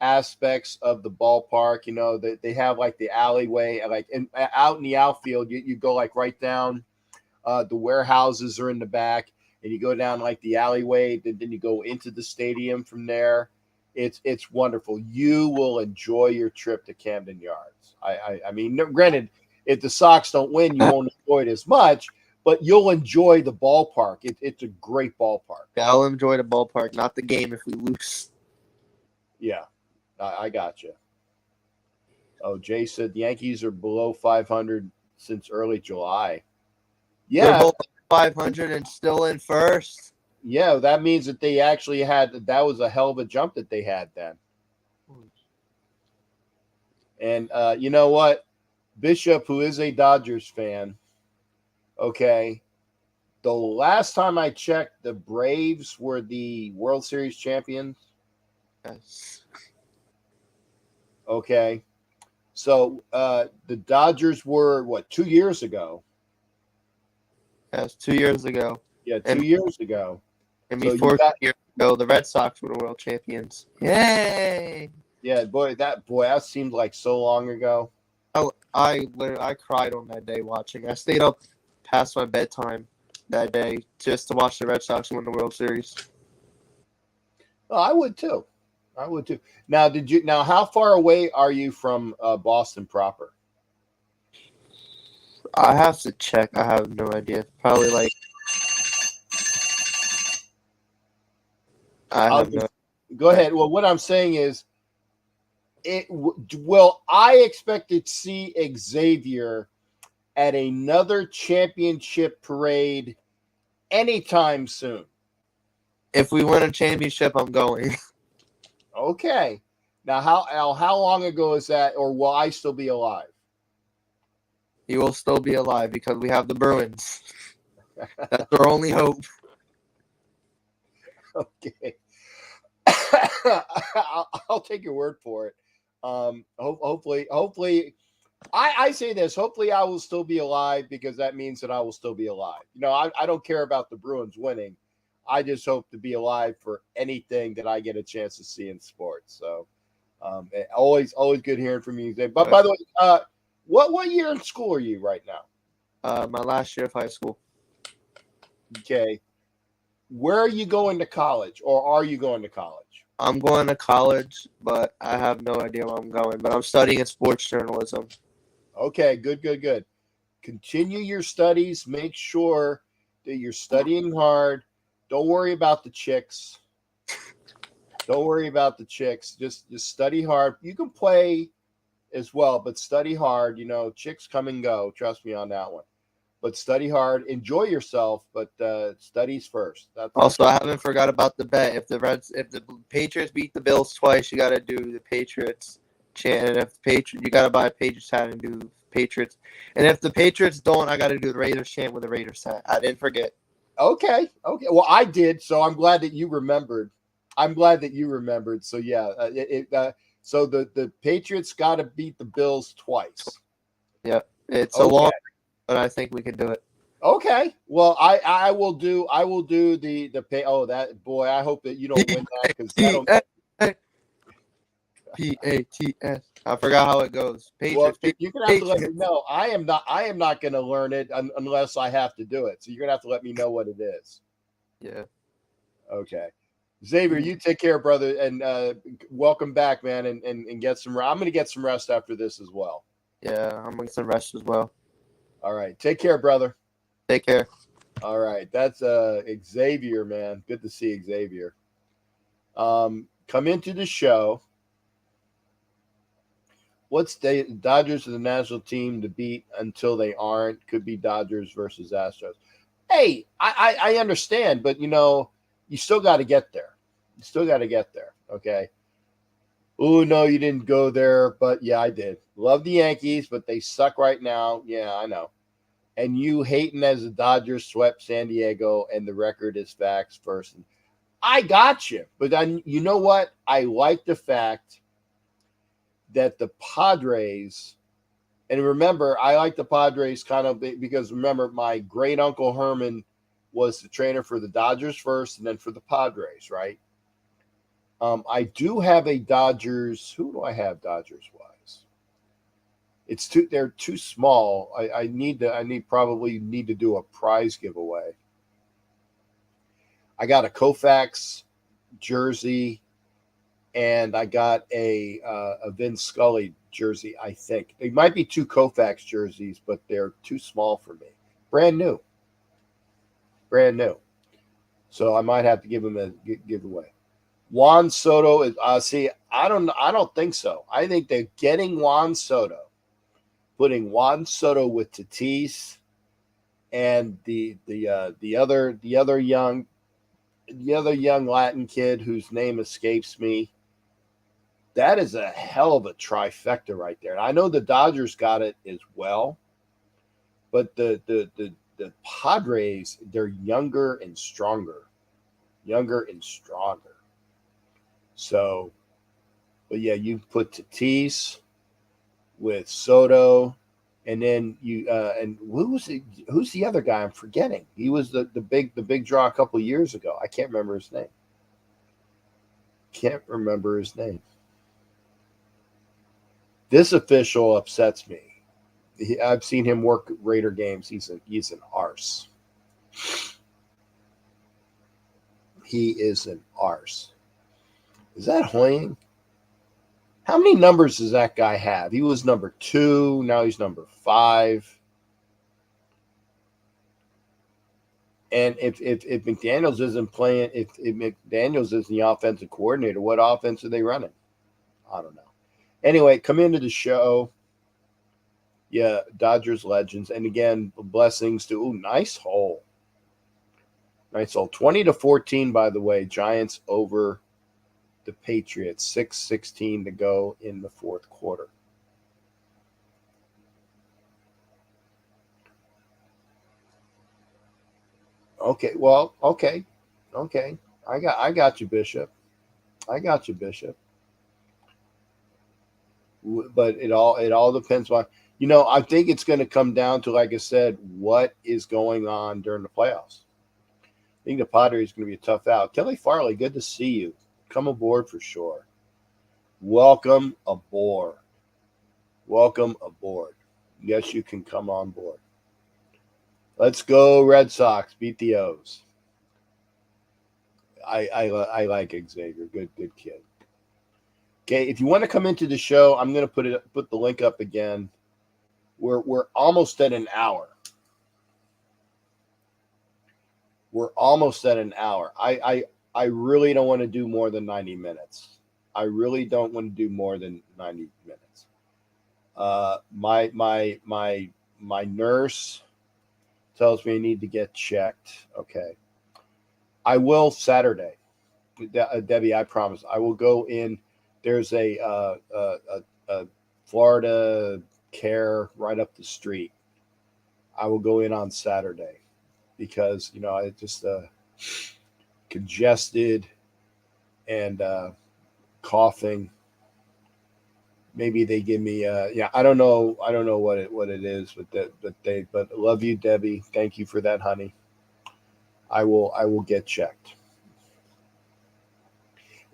aspects of the ballpark. They have like the alleyway, like out in the outfield. You go like right down. The warehouses are in the back, and you go down like the alleyway. Then you go into the stadium from there. It's wonderful. You will enjoy your trip to Camden Yards. I mean, granted, if the Sox don't win, you won't enjoy it as much, but you'll enjoy the ballpark. It's a great ballpark. Yeah, I'll enjoy the ballpark, not the game if we lose. Yeah, I got you. Oh, Jay said the Yankees are below 500 since early July. Yeah, they're both 500 and still in first. Yeah, that means that they actually that was a hell of a jump that they had then. And you know what? Bishop, who is a Dodgers fan, okay, the last time I checked, the Braves were the World Series champions. Yes. Okay. So the Dodgers were, 2 years ago? Yes, 2 years ago. Yeah, 2 years ago. And before 2 years ago, the Red Sox were the world champions. Yay! Yeah, boy, that seemed like so long ago. I cried on that day watching. I stayed up past my bedtime that day just to watch the Red Sox win the World Series. Oh, I would too. Now, how far away are you from Boston proper? I have to check. I have no idea. Probably like. Go ahead. Well, what I'm saying is, I expect to see Xavier at another championship parade anytime soon. If we win a championship, I'm going. Okay. Now, how long ago is that, or will I still be alive? You will still be alive because we have the Bruins. That's our only hope. Okay. I'll take your word for it. Hopefully, I say this. Hopefully, I will still be alive because that means that I will still be alive. I don't care about the Bruins winning. I just hope to be alive for anything that I get a chance to see in sports. So, always good hearing from you. But by the way, what year in school are you right now? My last year of high school. Okay. Where are you going to college, or are you going to college? I'm going to college, but I have no idea where I'm going. But I'm studying in sports journalism. Okay, good. Continue your studies. Make sure that you're studying hard. Don't worry about the chicks. Just study hard. You can play as well, but study hard. Chicks come and go. Trust me on that one. But study hard. Enjoy yourself, but studies first. Also, I haven't forgot about the bet. If the Patriots beat the Bills twice, you got to do the Patriots chant. And you got to buy a Patriots hat and do Patriots. And if the Patriots don't, I got to do the Raiders chant with the Raiders hat. I didn't forget. Okay. Well, I did, so I'm glad that you remembered. So yeah, so the Patriots got to beat the Bills twice. Yeah, it's a long, but I think we can do it. Okay. Well, I will do the pay. Oh, that boy! I hope that you don't win that because P-A-T-S. I forgot how it goes. Patriots. Well, you're gonna have to let me know. I am not gonna learn it unless I have to do it. So you're gonna have to let me know what it is. Yeah. Okay. Xavier, you take care, brother, and welcome back, man, and get some. I'm gonna get some rest after this as well. Yeah, I'm gonna get some rest as well. All right. Take care, brother. Take care. All right. That's Xavier, man. Good to see Xavier. Come into the show. What's the Dodgers are the national team to beat until they aren't? Could be Dodgers versus Astros. Hey, I understand, but you still got to get there. You still got to get there. Okay. Oh no, you didn't go there, but yeah, I did. Love the Yankees, but they suck right now. Yeah, I know. And you hating as the Dodgers swept San Diego, and the record is facts first. I got you, but then you know what? I like the fact that the Padres, and remember, I like the Padres kind of because remember, my great uncle Herman was the trainer for the Dodgers first, and then for the Padres, right? I do have a Dodgers. Who do I have Dodgers wise? It's too. They're too small. I probably need to do a prize giveaway. I got a Koufax jersey, and I got a Vin Scully jersey. I think they might be two Koufax jerseys, but they're too small for me. Brand new. So I might have to give them a giveaway. Juan Soto is. See, I don't think so. I think they're getting Juan Soto, putting Juan Soto with Tatis, and the other young Latin kid whose name escapes me. That is a hell of a trifecta right there. And I know the Dodgers got it as well, but the Padres, they're younger and stronger. So, but yeah, you put Tatis with Soto, and then you and who's the other guy? I'm forgetting. He was the big draw a couple of years ago. I can't remember his name. This official upsets me. I've seen him work Raider games. He's an arse. He is an arse. Is that Hoying? How many numbers does that guy have? He was number 2. Now he's number 5. And if McDaniels isn't playing, if McDaniels isn't the offensive coordinator, what offense are they running? I don't know. Anyway, come into the show. Yeah, Dodgers legends. And again, blessings to nice hole. 20-14, by the way. Giants over the Patriots. 6:16 to go in the fourth quarter. Okay. I got you, Bishop. But it all depends on, I think it's going to come down to, like I said, what is going on during the playoffs. I think the Padres is going to be a tough out. Kelly Farley, good to see you. Come aboard for sure. Welcome aboard. Yes, you can come on board. Let's go Red Sox. Beat the O's. I like Xavier. Good kid. Okay, if you want to come into the show, I'm going to put the link up again. We're almost at an hour. I really don't want to do more than 90 minutes. My nurse tells me I need to get checked. Okay. I will Saturday. Debbie, I promise. I will go in. There's a Florida Care right up the street. I will go in on Saturday because, I just congested and coughing. Maybe they give me I don't know what it is, but love you, Debbie. Thank you for that, honey. I will get checked.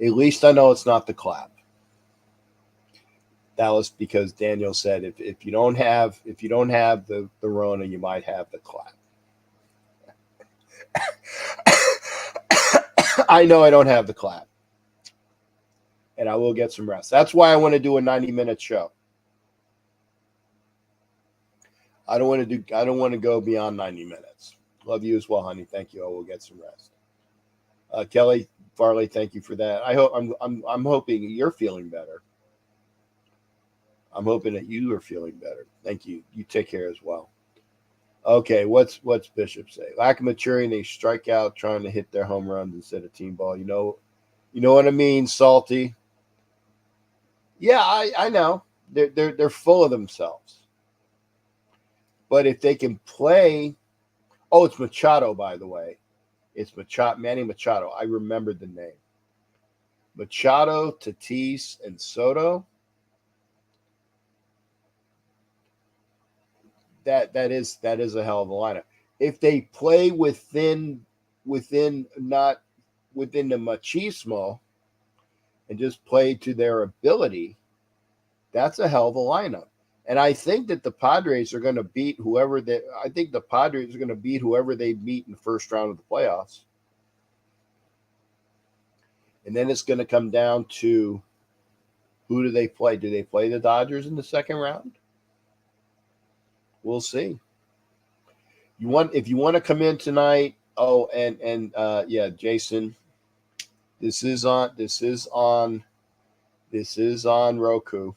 At least I know it's not the clap. That was because Daniel said if you don't have the Rona, you might have the clap. I know I don't have the clap. And I will get some rest. That's why I want to do a 90-minute show. I don't want to go beyond 90 minutes. Love you as well, honey. Thank you. I will get some rest. Kelly Farley, thank you for that. I'm hoping you're feeling better. I'm hoping that you are feeling better. Thank you. You take care as well. Okay, what's Bishop say? Lack of maturity, they strike out trying to hit their home runs instead of team ball. You know what I mean, Salty. Yeah, I know. They're full of themselves. But if they can play, it's Machado, by the way. It's Machado, Manny Machado. I remembered the name. Machado, Tatis, and Soto. That is a hell of a lineup. If they play within not within the machismo and just play to their ability, that's a hell of a lineup. And I think that the Padres are going to beat whoever they. I think the Padres are going to beat whoever they meet in the first round of the playoffs. And then it's going to come down to who do they play? Do they play the Dodgers in the second round? We'll see. If you want to come in tonight. Oh, and yeah, Jason. This is on Roku.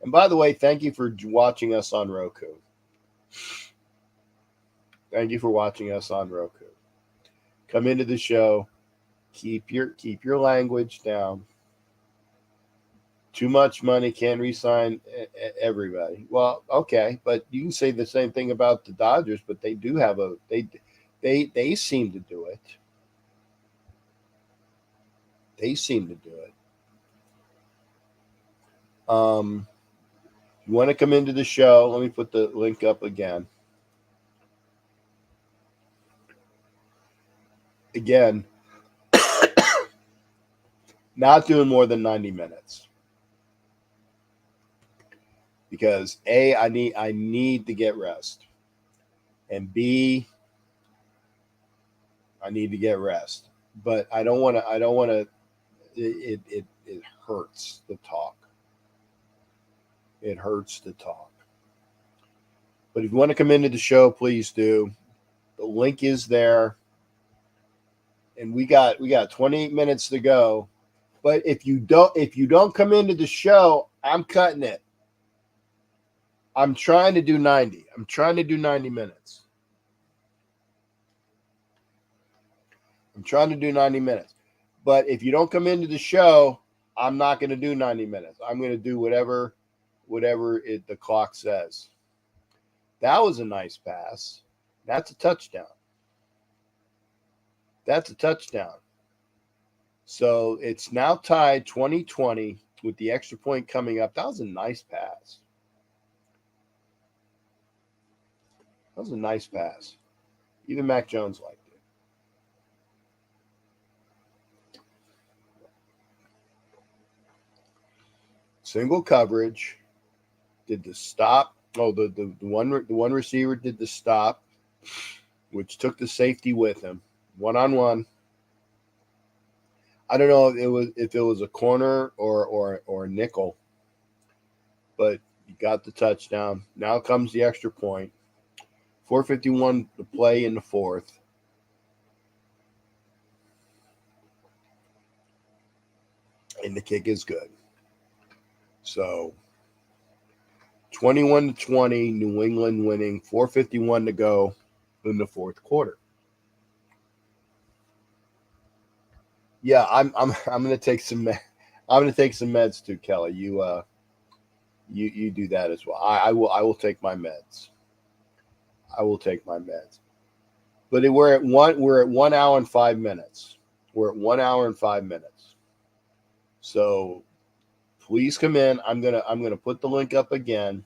And by the way, thank you for watching us on Roku. Thank you for watching us on Roku. Come into the show. Keep your language down. Too much money can't re-sign everybody. Well, okay, but you can say the same thing about the Dodgers, but they do have they seem to do it. They seem to do it. You want to come into the show? Let me put the link up again. Again, not doing more than 90 minutes. Because A, I need to get rest. And B, I need to get rest. But I don't want to it hurts to talk. It hurts to talk. But if you want to come into the show, please do. The link is there. And we got 28 minutes to go. But if you don't come into the show, I'm cutting it. I'm trying to do 90. I'm trying to do 90 minutes. I'm trying to do 90 minutes. But if you don't come into the show, I'm not going to do 90 minutes. I'm going to do whatever the clock says. That was a nice pass. That's a touchdown. That's a touchdown. So it's now tied 20-20 with the extra point coming up. That was a nice pass. That was a nice pass. Even Mac Jones liked it. Single coverage. Did the stop. Oh, the one receiver did the stop, which took the safety with him. One-on-one. I don't know if it was a corner or a nickel, but you got the touchdown. Now comes the extra point. 4:51 to play in the fourth. And the kick is good. So 21-20, New England winning. 4:51 to go in the fourth quarter. Yeah, I'm going to take some. I'm going to take some meds too, Kelly. You do that as well. I will take my meds. I will take my meds. But we're at 1 hour and 5 minutes. We're at 1 hour and 5 minutes. So please come in. I'm gonna put the link up again.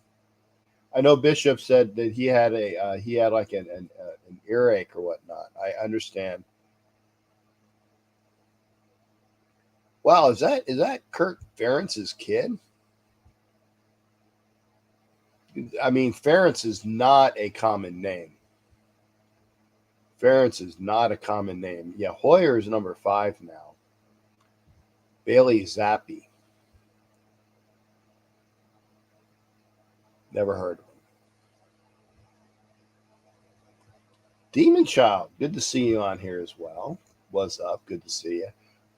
I know Bishop said that he had like an earache or whatnot. I understand. Wow, is that Kirk Ferentz's kid? I mean, Ferentz is not a common name. Ferentz is not a common name. Yeah, Hoyer is number 5 now. Bailey Zappi. Never heard of him. Demon Child, good to see you on here as well. What's up? Good to see you.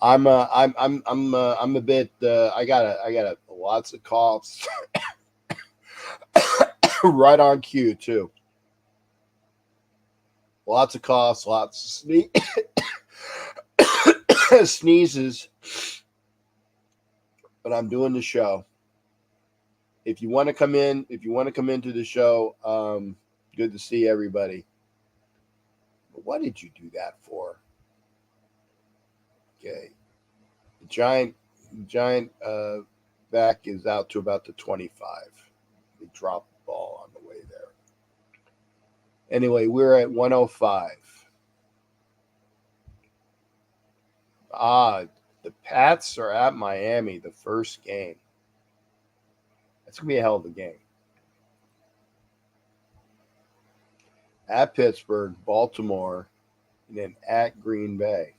I'm a bit. I got lots of coughs. Right on cue too. Lots of coughs, lots of sneezes. But I'm doing the show. If you want to come into the show, good to see everybody. But what did you do that for? Okay. The giant back is out to about the 25. They dropped the ball on the way there. Anyway, we're at 105. The Pats are at Miami, the first game. That's going to be a hell of a game. At Pittsburgh, Baltimore, and then at Green Bay.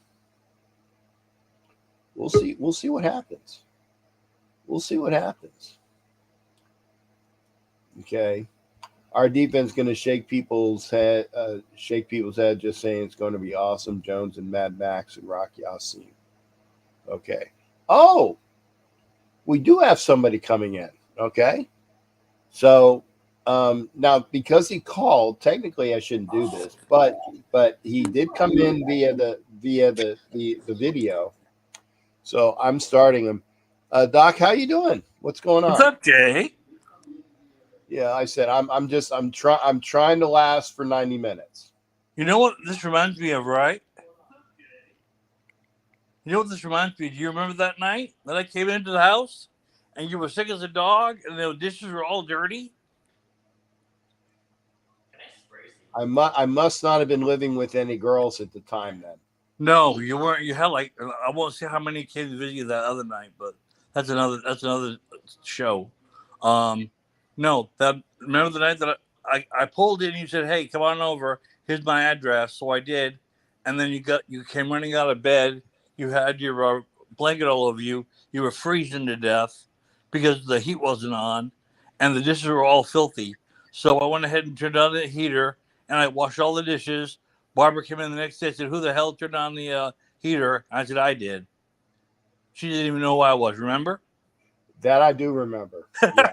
We'll see what happens. We'll see what happens. Okay. Our defense is going to shake people's head. Just saying it's going to be awesome. Jones and Mad Max and Rocky Yassin. Okay. Oh, we do have somebody coming in. Okay. So now because he called, technically I shouldn't do this, but he did come in via the video. So I'm starting him. Doc, how you doing? What's going on? What's up, Jay? Yeah, I said I'm trying to last for 90 minutes. You know what this reminds me of, right? You know what this reminds me of? Do you remember that night that I came into the house and you were sick as a dog and the dishes were all dirty? I must not have been living with any girls at the time then. No, you weren't. You had like, I won't say how many came to visit you that other night, but that's another show. No, remember the night that I pulled in, you said, hey, come on over. Here's my address. So I did. And then you came running out of bed. You had your blanket all over you. You were freezing to death because the heat wasn't on and the dishes were all filthy. So I went ahead and turned on the heater and I washed all the dishes. Barbara came in the next day and said, who the hell turned on the heater? I said, I did. She didn't even know who I was, remember? That I do remember. Yeah.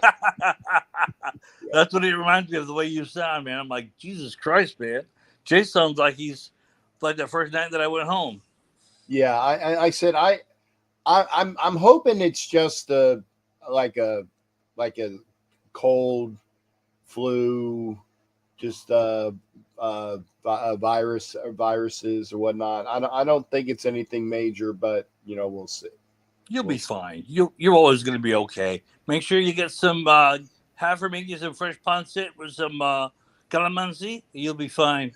That's what it reminds me of, the way you sound, man. I'm like, Jesus Christ, man. Jay sounds like he's like the first night that I went home. Yeah, I said I'm hoping it's just like a cold flu, just viruses or whatnot. I don't think it's anything major, but we'll see. You'll be fine. You're always going to be okay. Make sure you get some. Have her make you some fresh pancit with some calamansi. You'll be fine.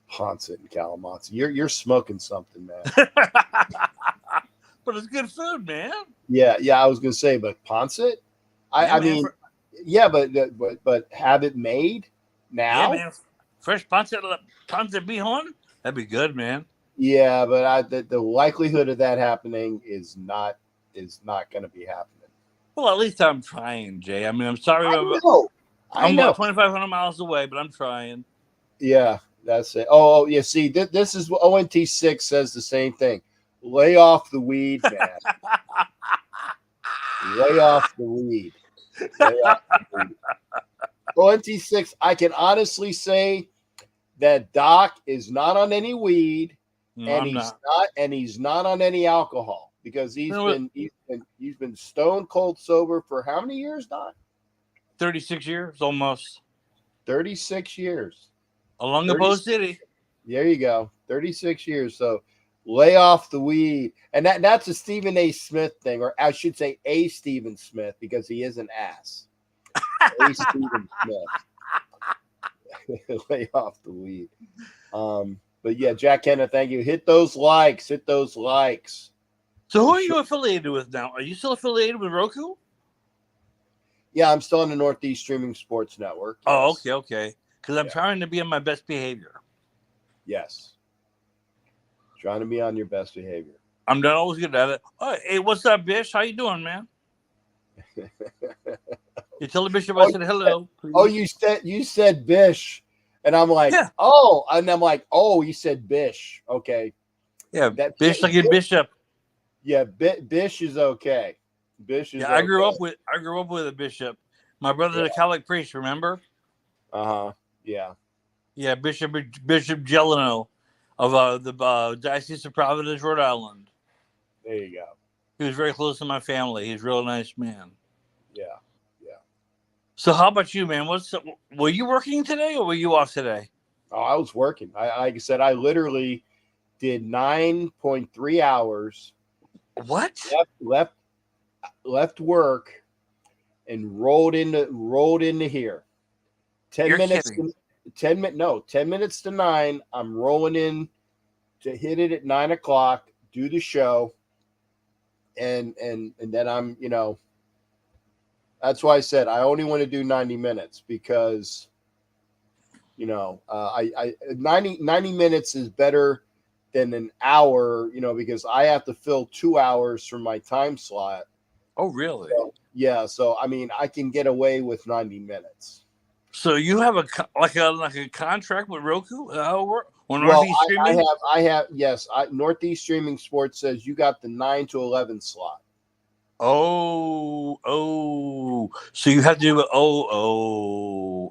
Pancit and calamansi. You're smoking something, man. But it's good food, man. Yeah. I was gonna say, but pancit. I mean, but have it made now. Yeah, man. Fresh pancit bihon. That'd be good, man. Yeah, but the likelihood of that happening is not going to be happening. Well, at least I'm trying, Jay. I mean, I'm sorry. I know. About 2,500 miles away, but I'm trying. Yeah, that's it. Oh, yeah. See, this is what ONT6 says the same thing. Lay off the weed, man. Lay off the weed. Lay off the weed. ONT6, I can honestly say that Doc is not on any weed. No, and he's not on any alcohol because he's been stone cold sober for how many years, Doc? 36 years almost. 36 years. Along the Bow City. There you go. 36 years. So lay off the weed. And that's a Stephen A. Smith thing, or I should say a Stephen Smith, because he is an ass. A Stephen Smith. Lay off the weed. But yeah, Jack Kenneth, thank you. Hit those likes. Hit those likes. So who are you affiliated with now? Are you still affiliated with Roku? Yeah, I'm still on the Northeast Streaming Sports Network. Yes. Oh, okay. Because I'm trying to be on my best behavior. Yes. Trying to be on your best behavior. I'm not always good at it. Oh, hey, what's up, Bish? How you doing, man? You tell the Bishop I said hello. Please. Oh, you said Bish. And I'm like, Yeah. oh, and I'm like, oh, he said Bish. Okay. Yeah, That Bish like a bishop. Yeah, Bish is okay. Bish is Yeah, okay. I grew up with a bishop. My brother's a Catholic priest, remember? Uh-huh. Yeah. Yeah, Bishop Gelino of the Diocese of Providence, Rhode Island. There you go. He was very close to my family. He's a real nice man. Yeah. Yeah. So how about you, man? Were you working today or were you off today? Oh, I was working. Like I said, I literally did 9.3 hours. What? Left work and rolled into here. 10 You're minutes kidding. 10 minutes to 9. I'm rolling in to hit it at 9 o'clock, do the show, and then I'm, that's why I said I only want to do 90 minutes because I 90 minutes is better than an hour, because I have to fill 2 hours from my time slot. Oh, really? So, yeah, so I mean, I can get away with 90 minutes. So you have a contract with Roku? How it work? Or Well, Northeast Streaming? I have, yes. Northeast Streaming Sports says you got the 9 to 11 slot. Oh. So you have to do it.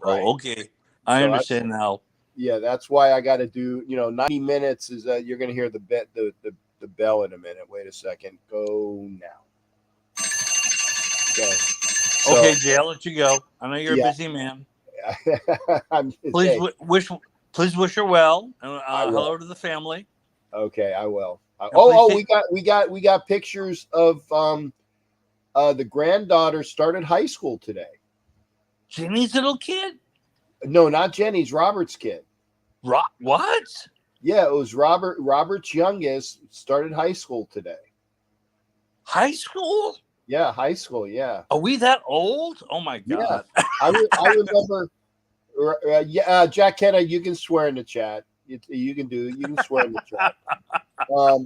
Right. Okay. I understand now. Yeah, that's why I got to do, 90 minutes is you're going to hear the bell in a minute. Wait a second. Go now. Okay. So, Okay, Jay, I'll let you go. I know you're a busy man. Please wish her well. And hello to the family. Okay, I will. We got pictures of the granddaughter started high school today. Jenny's little kid? No, not Jenny's. Robert's kid. What? Yeah, it was Robert's youngest started high school today. High school? Yeah, high school. Yeah. Are we that old? Oh my God! Yeah. I remember. Jack Kenna, you can swear in the chat. You can swear in the chat.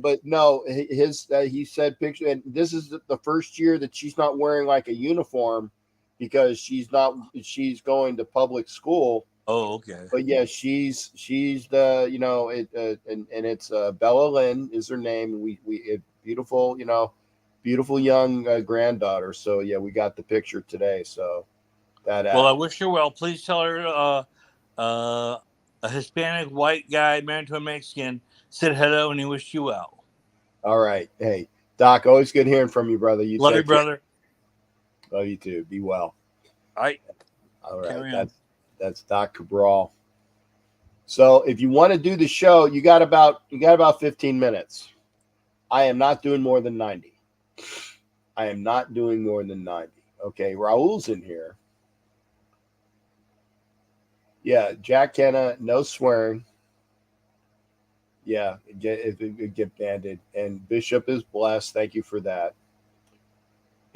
But no, he said picture, and this is the first year that she's not wearing like a uniform because she's going to public school. Oh, okay. But yeah, she's the and it's Bella Lynn is her name. We beautiful beautiful young granddaughter. So yeah, we got the picture today. So that. Well, I wish her well. Please tell her a Hispanic white guy married to a Mexican said hello and he wished you well. All right. Hey, Doc, always good hearing from you, brother. Love you, brother. Love you too. Be well. All right. All right. That's Doc Cabral. So if you want to do the show, you got about 15 minutes. I am not doing more than 90. Okay, Raul's in here. Yeah, Jack Kenna, no swearing. Yeah, get banded. And Bishop is blessed. Thank you for that.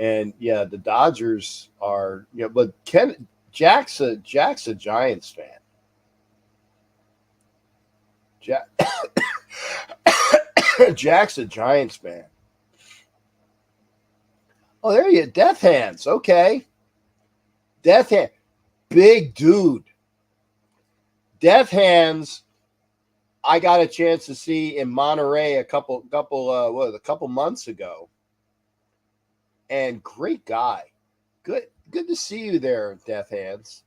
And yeah, the Dodgers are, but Jack's a Giants fan. Jack's a Giants fan. Oh, there you go. Death Hands. Okay. Death Hand. Big dude. Death Hands, I got a chance to see in Monterey a couple months ago. And great guy. Good to see you there, Death Hands.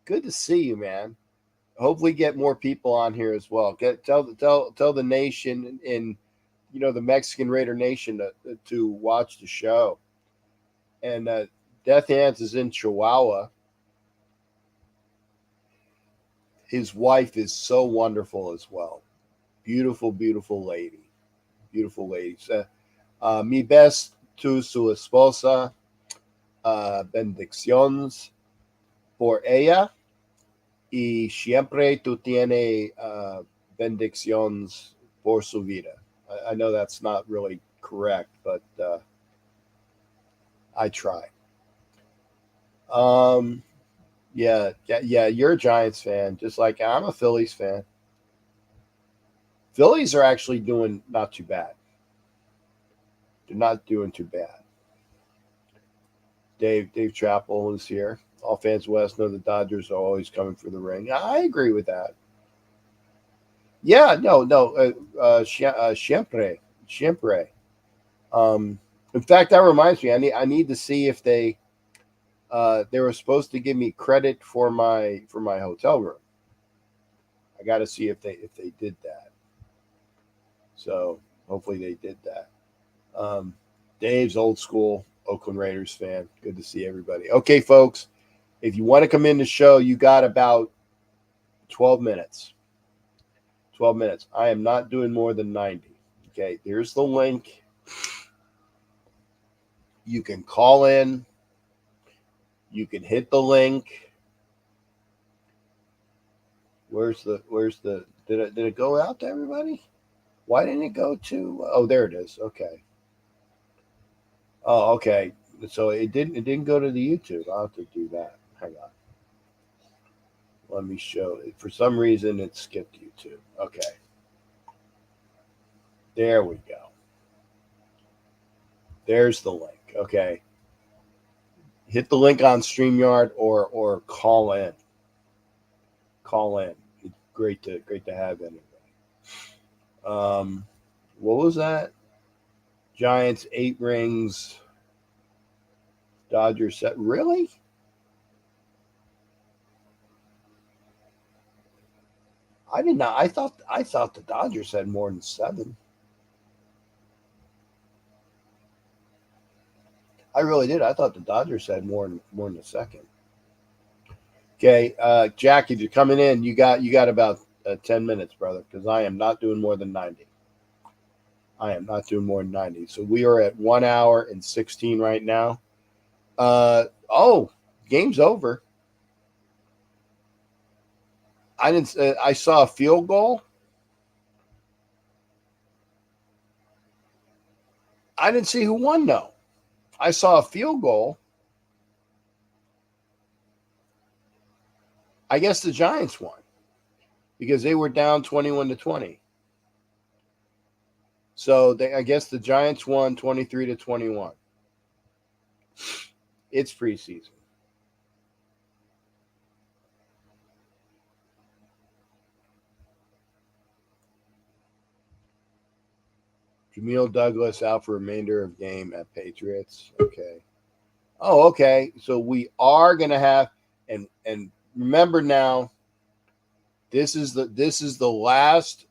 Good to see you, man. Hopefully get more people on here as well. Tell the nation in the Mexican Raider Nation to watch the show. And Death Hands is in Chihuahua. His wife is so wonderful as well. Beautiful, beautiful lady. Beautiful lady. Mi best tu su esposa. Bendiciones por ella. Y siempre tú tienes bendiciones por su vida. I know that's not really correct, but I try. Yeah, you're a Giants fan, just like I'm a Phillies fan. Phillies are actually doing not too bad. They're not doing too bad. Dave Chappell is here. All fans west know the Dodgers are always coming for the ring. I agree with that. Yeah, no. Siempre. In fact, that reminds me. I need to see if they were supposed to give me credit for my hotel room. I got to see if they did that. So hopefully they did that. Dave's old school Oakland Raiders fan. Good to see everybody. Okay, folks, if you want to come in the show, you got about 12 minutes. 12 minutes. I am not doing more than 90. Okay, there's the link. You can call in. You can hit the link. Where's the did it go out to everybody? Why didn't it go to there it is. Okay. Oh, okay. So it didn't go to the YouTube. I'll have to do that. Hang on. Let me show it. For some reason it skipped YouTube. Okay. There we go. There's the link. Okay. Hit the link on StreamYard or call in. Call in. It's great to have anybody. What was that? Giants 8 rings. Dodgers set. Really? I did not. I thought the Dodgers had more than 7. I really did. I thought the Dodgers had more than a second. Okay, Jack, if you're coming in, you got about 10 minutes, brother, because I am not doing more than 90. I am not doing more than 90. So we are at 1 hour and 16 right now. Game's over. I saw a field goal. I didn't see who won though. I saw a field goal. I guess the Giants won because they were down 21-20. So I guess the Giants won 23-21. It's preseason. Jamil Douglas out for remainder of game at Patriots. Okay. Oh, okay. So we are gonna have and remember now, this is the last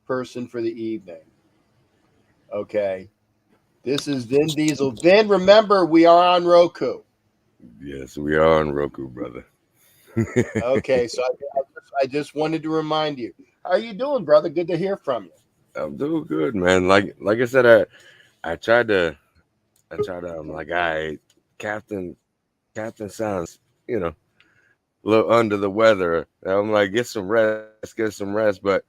person for the evening. Okay. This is Vin Diesel. Vin, remember we are on Roku. Yes, we are on Roku, brother. Okay, so I just wanted to remind you. How are you doing, brother? Good to hear from you. I'm doing good, man. Like I said, I tried to I'm like, all right, Captain sounds, a little under the weather. I'm like, get some rest, but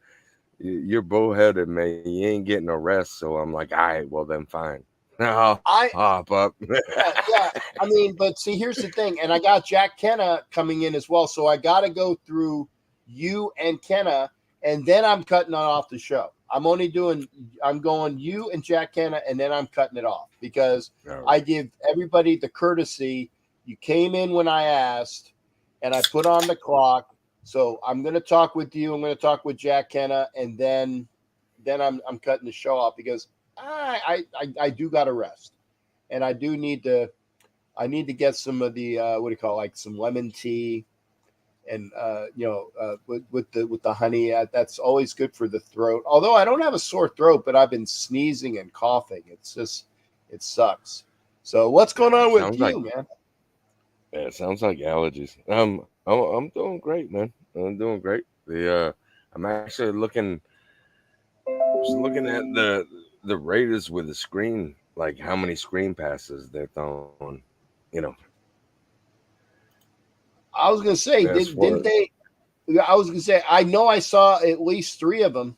you're bullheaded, man. You ain't getting no rest. So I'm like, all right, well then fine. I'll hop up. Yeah. I mean, but see, here's the thing, and I got Jack Kenna coming in as well, so I got to go through you and Kenna, and then I'm cutting off the show. I'm going you and Jack Kenna, and then I'm cutting it off because I give everybody the courtesy. You came in when I asked, and I put on the clock. So I'm going to talk with you. I'm going to talk with Jack Kenna, and then I'm cutting the show off because I do got to rest, and I need to get some of the like some lemon tea, and with the honey. That's always good for the throat. Although I don't have a sore throat, but I've been sneezing and coughing. It sucks. So what's going on with you, man? Yeah, it sounds like allergies. I'm doing great, man. I'm doing great. I'm actually looking at the Raiders with the screen, like how many screen passes they're throwing. I was gonna say, didn't they? I was gonna say, I know I saw at least 3 of them.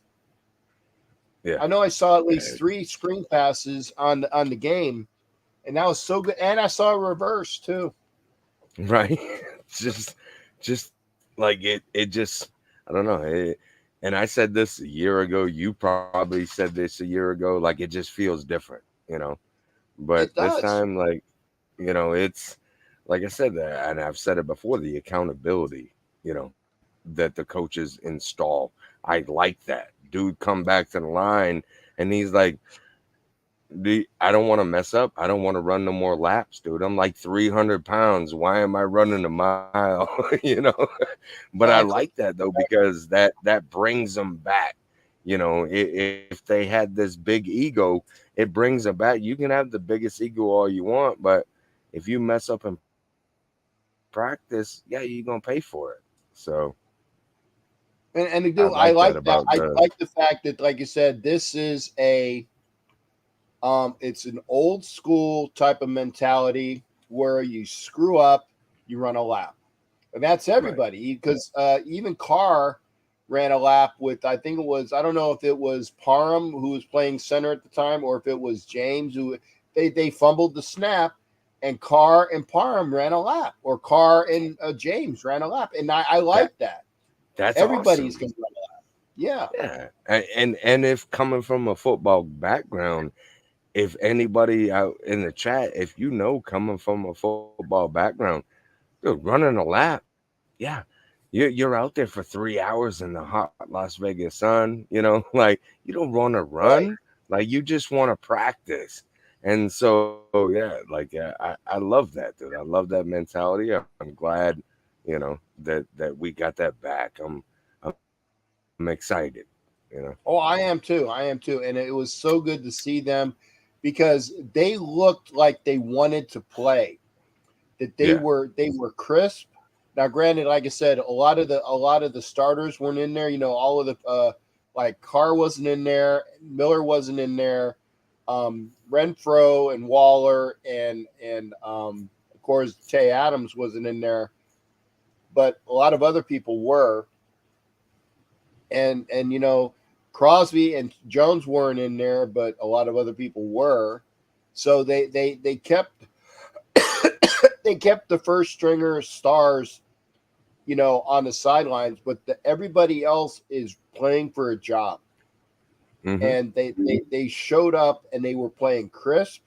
Yeah, I know I saw at least 3 screen passes on the game, and that was so good. And I saw a reverse too. Right, just like it just, I don't know. And I said this a year ago. You probably said this a year ago. Like it just feels different, But this time, like, it's like I said, and I've said it before, the accountability, that the coaches install. I like that. Dude come back to the line and he's like, I don't want to mess up. I don't want to run no more laps, dude. I'm like 300 pounds. Why am I running a mile? But I Exactly. like that though, because that brings them back. If they had this big ego, it brings them back. You can have the biggest ego all you want, but if you mess up in practice, yeah, you're gonna pay for it. So And I I like that like that. about I the like the fact that, like you said, this is it's an old school type of mentality where you screw up, you run a lap. And that's right. everybody, because even Carr ran a lap with, I think it was, I don't know if it was Parham who was playing center at the time, or if it was James who they fumbled the snap, and Carr and Parham ran a lap, or Carr and James ran a lap. And I That like that. that's Everybody's awesome. going to run a lap. Yeah. Yeah, and if coming from a football background, if anybody out in the chat, if coming from a football background, dude, running a lap, yeah, you're out there for 3 hours in the hot Las Vegas sun, like you don't want to Right. run, like you just want to practice. And so yeah, like I love that, dude. I love that mentality. I'm glad, that we got that back. I'm excited, you know. Oh, I am too. I am too. And it was so good to see them, because they looked like they wanted to play, that Yeah. they were crisp. Now, granted, like I said, a lot of the starters weren't in there. All of the like Carr wasn't in there, Miller wasn't in there, Renfro and Waller and of course Tay Adams wasn't in there, but a lot of other people were, and Crosby and Jones weren't in there, but a lot of other people were. So they kept they kept the first stringer stars, on the sidelines, but everybody else is playing for a job, Hmm. and they showed up and they were playing crisp.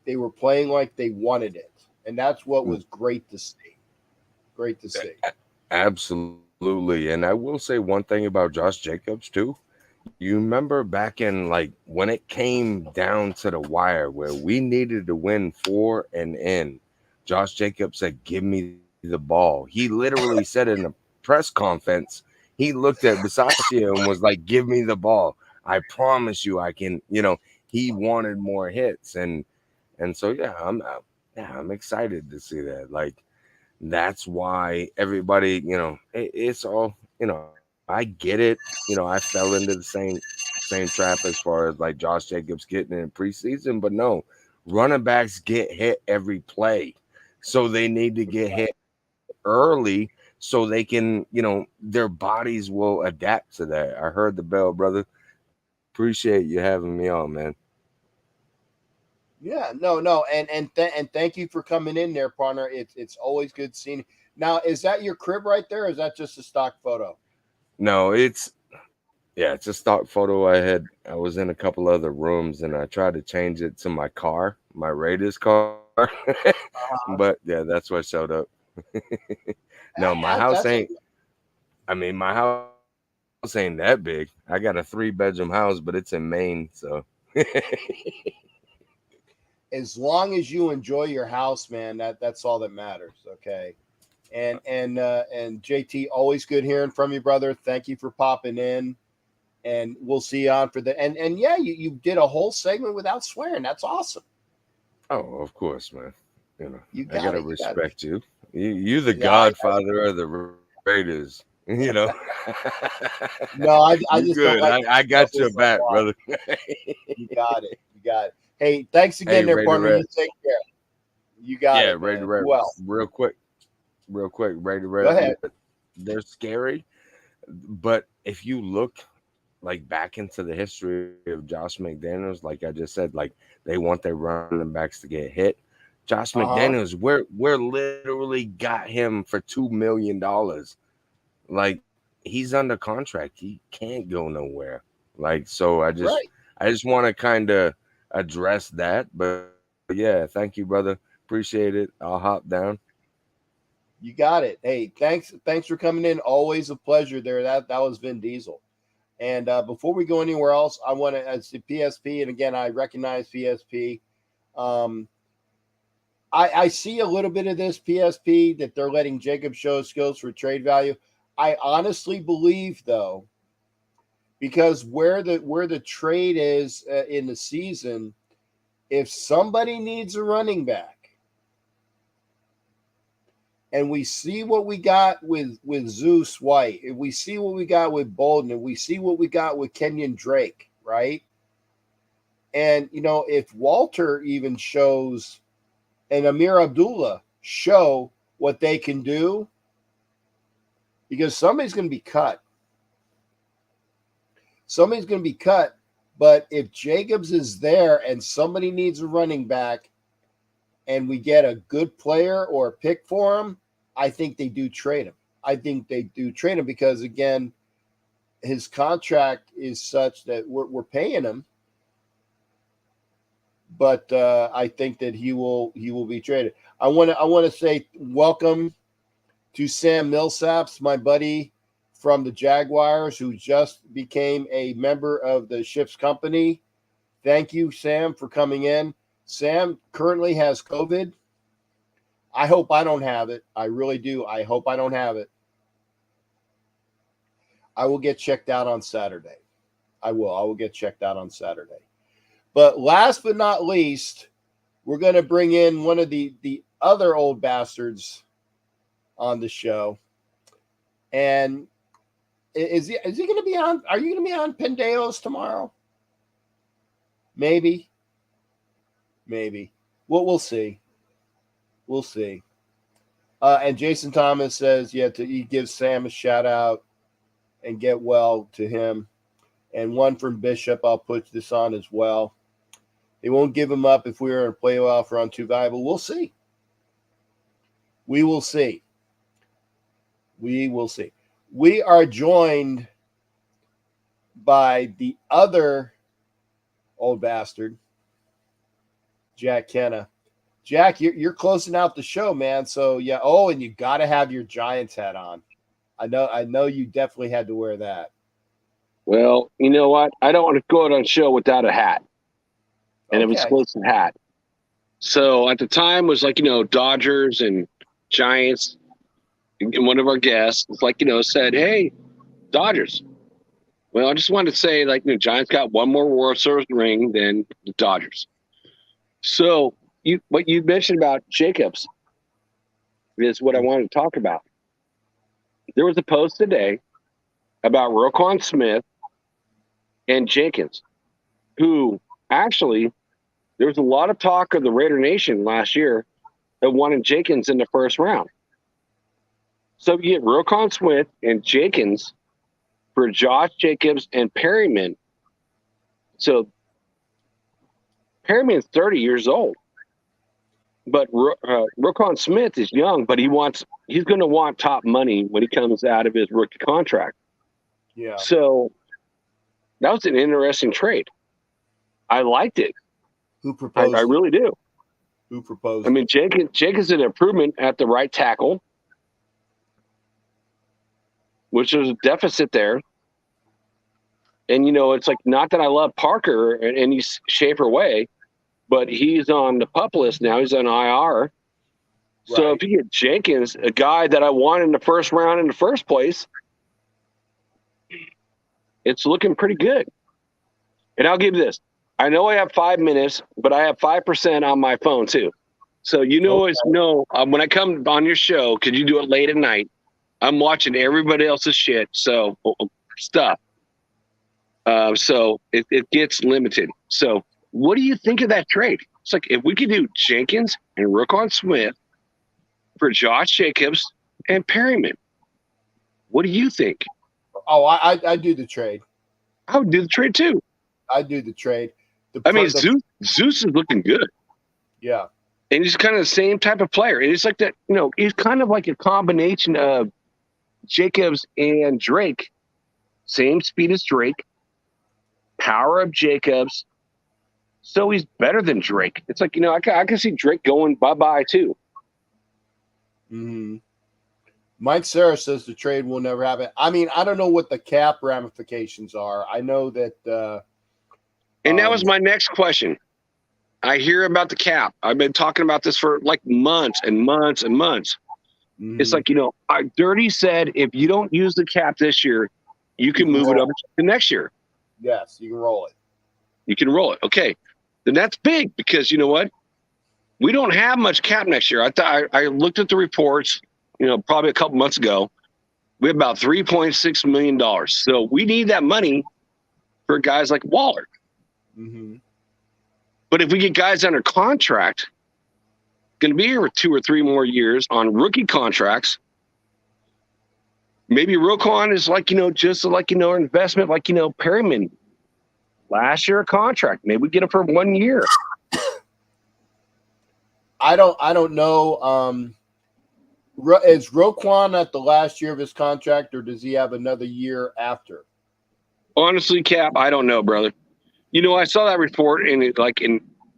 They were playing like they wanted it, and that's what was great to see. Great to see. Absolutely. And I will say one thing about Josh Jacobs too. You remember back in like when it came down to the wire where we needed to win 4 and in, Josh Jacobs said, "Give me the ball." He literally said in a press conference, he looked at Bisaccia and was like, "Give me the ball. I promise you I can." He wanted more hits, and so yeah, I'm excited to see that. Like that's why everybody, it's all, I get it. I fell into the same trap as far as like Josh Jacobs getting in preseason, but no, running backs get hit every play. So they need to get hit early so they can, their bodies will adapt to that. I heard the bell, brother. Appreciate you having me on, man. Yeah, no, and thank you for coming in there, partner. It's always good seeing you. Now, is that your crib right there, or is that just a stock photo? No, it's a stock photo. I was in a couple other rooms and I tried to change it to my car, my Raiders car. But yeah, that's what showed up. No, my house That's ain't. I mean, my house ain't that big. I got a 3-bedroom house, but it's in Maine, so as long as you enjoy your house, man. That's all that matters. Okay. And JT, always good hearing from you, brother. Thank you for popping in, and we'll see you on for the and yeah, you did a whole segment without swearing. That's awesome. oh, of course, man. You I got gotta it. You got it. respect you. You the Yeah, godfather of the Raiders. no, You I just good. don't like I got your this like back, why. brother. You got it. You got it. Hey, thanks Hey, again, there, Raider partner. Red. You take care. You got Yeah, it, Raider man. Red. Who else? Real quick, Raider Go Red. ahead. They're scary, but if you look like back into the history of Josh McDaniels, like I just said, like they want their running backs to get hit. Josh Uh-huh. McDaniels, we're literally got him for $2 million. Like he's under contract. He can't go nowhere. Like so Right. I just want to kind of address that. But yeah, thank you, brother. Appreciate it. I'll hop down. You got it. Hey, thanks for coming in. Always a pleasure there. That was Vin Diesel. And before we go anywhere else, I want to see PSP, and again, I recognize PSP. I see a little bit of this PSP that they're letting Jacob show his skills for trade value. I honestly believe, though, because where the trade is in the season, if somebody needs a running back, and we see what we got with Zeus White, if we see what we got with Bolden, if we see what we got with Kenyon Drake, right? And, if Walter even shows and Amir Abdullah show what they can do, because somebody's going to be cut. Somebody's going to be cut. But if Jacobs is there and somebody needs a running back and we get a good player or a pick for him, I think they do trade him. I think they do trade him because, again, his contract is such that we're paying him. But I think that he will be traded. I want to say welcome to Sam Millsaps, my buddy from the Jaguars, who just became a member of the Ship's Company. Thank you, Sam, for coming in. Sam currently has COVID. I hope I don't have it. I really do. I hope I don't have it. I will get checked out on Saturday. I will get checked out on Saturday. But last but not least, we're going to bring in one of the other old bastards on the show. And is he going to be on? Are you going to be on Pendeos tomorrow? Maybe. Well, we'll see. We'll see. And Jason Thomas says, he gives Sam a shout out and get well to him. And one from Bishop, I'll put this on as well. They won't give him up if we are in a playoff run too valuable. We'll see. We will see. We are joined by the other old bastard, Jack Kenna. Jack, you're closing out the show, man. So yeah. Oh, and you got to have your Giants hat on. I know you definitely had to wear that. Well, you know what? I don't want to go out on show without a hat, and Okay. an exclusive hat. So at the time was like, Dodgers and Giants. And one of our guests was like, said, "Hey, Dodgers." Well, I just wanted to say, Giants got one more World Series ring than the Dodgers. So what you mentioned about Jacobs is what I wanted to talk about. There was a post today about Roquan Smith and Jenkins, who actually there was a lot of talk of the Raider Nation last year that wanted Jenkins in the first round. So you get Roquan Smith and Jenkins for Josh Jacobs and Perryman. So Perryman's 30 years old. But Roquan Smith is young, but he's going to want top money when he comes out of his rookie contract. Yeah. So that was an interesting trade. I liked it. Who proposed? I really do. Who proposed? I mean, Jenkins is an improvement at the right tackle, which was a deficit there. And, it's like, not that I love Parker in any shape or way, but he's on the PUP list now. He's on IR. So if you get Jenkins, a guy that I wanted in the first round in the first place, it's looking pretty good. And I'll give you this. I know I have 5 minutes, but I have 5% on my phone too. So when I come on your show, because you do it late at night, I'm watching everybody else's shit. So stuff. So it gets limited. So what do you think of that trade? It's like if we could do Jenkins and Roquan Smith for Josh Jacobs and Perryman, what do you think? Oh, I do the trade. I would do the trade too. I do the trade. Zeus is looking good. Yeah. And he's kind of the same type of player. And it's like that, he's kind of like a combination of Jacobs and Drake. Same speed as Drake. Power of Jacobs. So he's better than Drake. It's like, I can see Drake going bye-bye too. Mm-hmm. Mike Sarah says the trade will never happen. I mean, I don't know what the cap ramifications are. I know that. And that was my next question. I hear about the cap. I've been talking about this for like months and months and months. Mhm. It's like, Dirty said, if you don't use the cap this year, you can move it up to next year. Yes, you can roll it. You can roll it. Okay. Then that's big because you know what? We don't have much cap next year. I looked at the reports, probably a couple months ago. We have about $3.6 million. So we need that money for guys like Waller. Mm-hmm. But if we get guys under contract, going to be here for 2 or 3 more years on rookie contracts, maybe Roquan is like, just like, an investment, like, Perryman. Last year a contract. Maybe we get him for 1 year. I don't know. Is Roquan at the last year of his contract, or does he have another year after? Honestly, Cap, I don't know, brother. I saw that report and it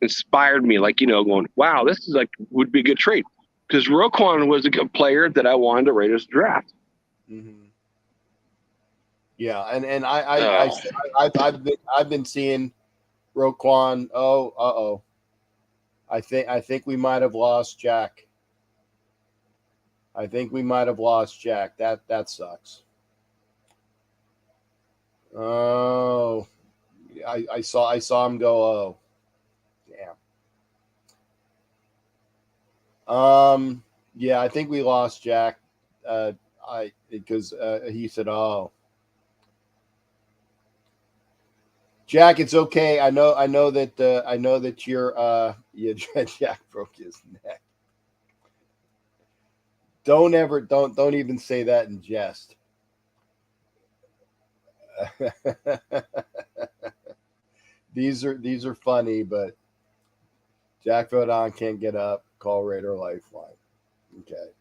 inspired me, going, wow, this is would be a good trade. Because Roquan was a good player that I wanted the Raiders to draft. Mm-hmm. Yeah, and I've been seeing Roquan. Oh, I think we might have lost Jack. That sucks. Oh, I saw him go. Oh, damn. Yeah, I think we lost Jack. Because he said, "Oh, Jack, it's okay. I know that you're yeah." Jack broke his neck. Don't even say that in jest. These are funny, but Jack Vodon can't get up. Call Raider Lifeline. Okay.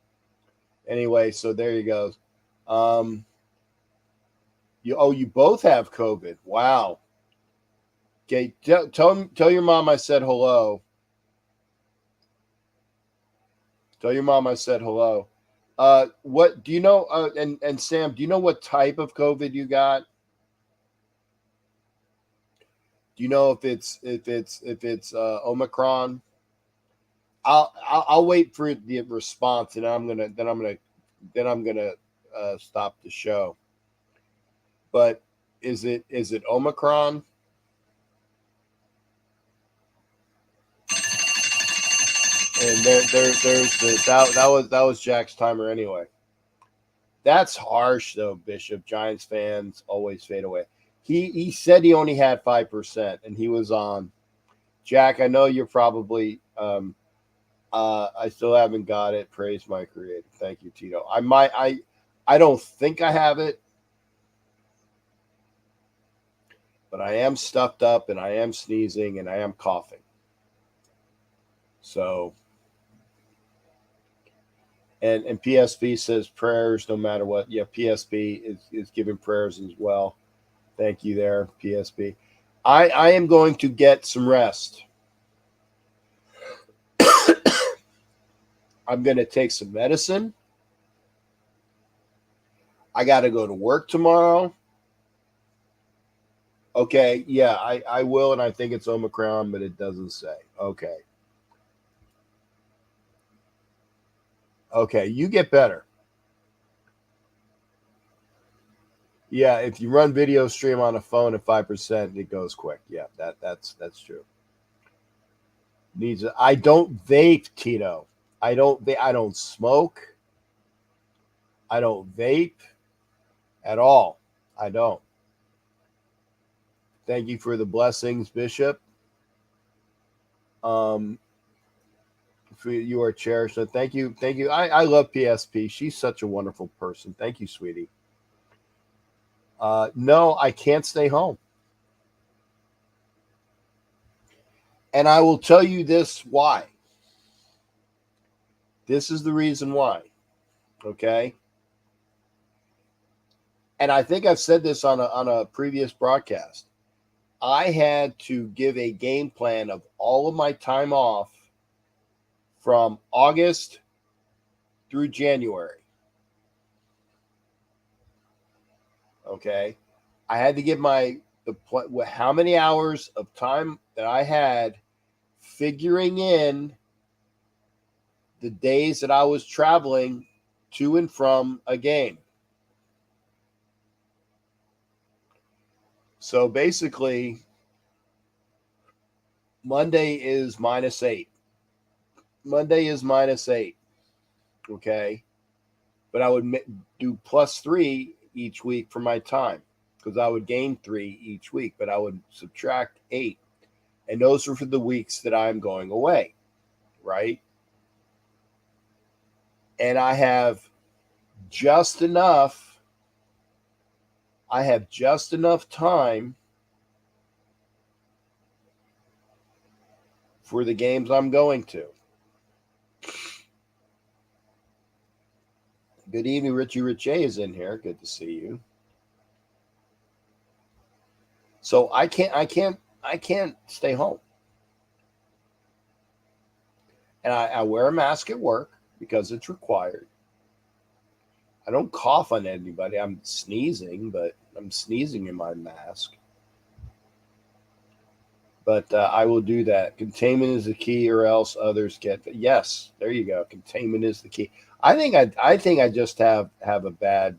Anyway, so there you go. You both have COVID. Wow. Okay, tell your mom I said hello. Tell your mom I said hello. What do you know? And Sam, do you know what type of COVID you got? Do you know if it's Omicron? I'll wait for the response, and I'm gonna stop the show. But is it Omicron? And there's that was Jack's timer anyway. That's harsh though, Bishop. Giants fans always fade away. He said he only had 5%, and he was on. Jack, I know you're probably. I still haven't got it. Praise my creator. Thank you, Tito. I don't think I have it, but I am stuffed up, and I am sneezing, and I am coughing. So. And PSP says prayers no matter what. Yeah, PSP is giving prayers as well. Thank you there, PSP. I am going to get some rest. I'm going to take some medicine. I got to go to work tomorrow. Okay, yeah, I will, and I think it's Omicron, but it doesn't say. Okay. Okay, you get better. Yeah, if you run video stream on a phone at 5%, it goes quick. Yeah, that's true. I don't vape, Tito. I don't smoke. I don't vape at all. I don't. Thank you for the blessings, Bishop. You are cherished. So thank you. I love PSP. She's such a wonderful person. Thank you, sweetie. No, I can't stay home. And I will tell you this why. This is the reason why. Okay. And I think I've said this on a previous broadcast. I had to give a game plan of all of my time off from August through January. Okay. I had to give how many hours of time that I had figuring in the days that I was traveling to and from a game. So basically, Monday is -8. Monday is -8. Okay. But I would do +3 each week for my time because I would gain 3 each week, but I would subtract 8. And those are for the weeks that I'm going away. Right. And I have just enough time for the games I'm going to. Good evening, Richie Richey is in here. Good to see you. So I can't stay home. And I wear a mask at work because it's required. I don't cough on anybody. I'm sneezing, but I'm sneezing in my mask. But I will do that. Containment is the key, or else others get. Yes, there you go. Containment is the key. I think I just have a bad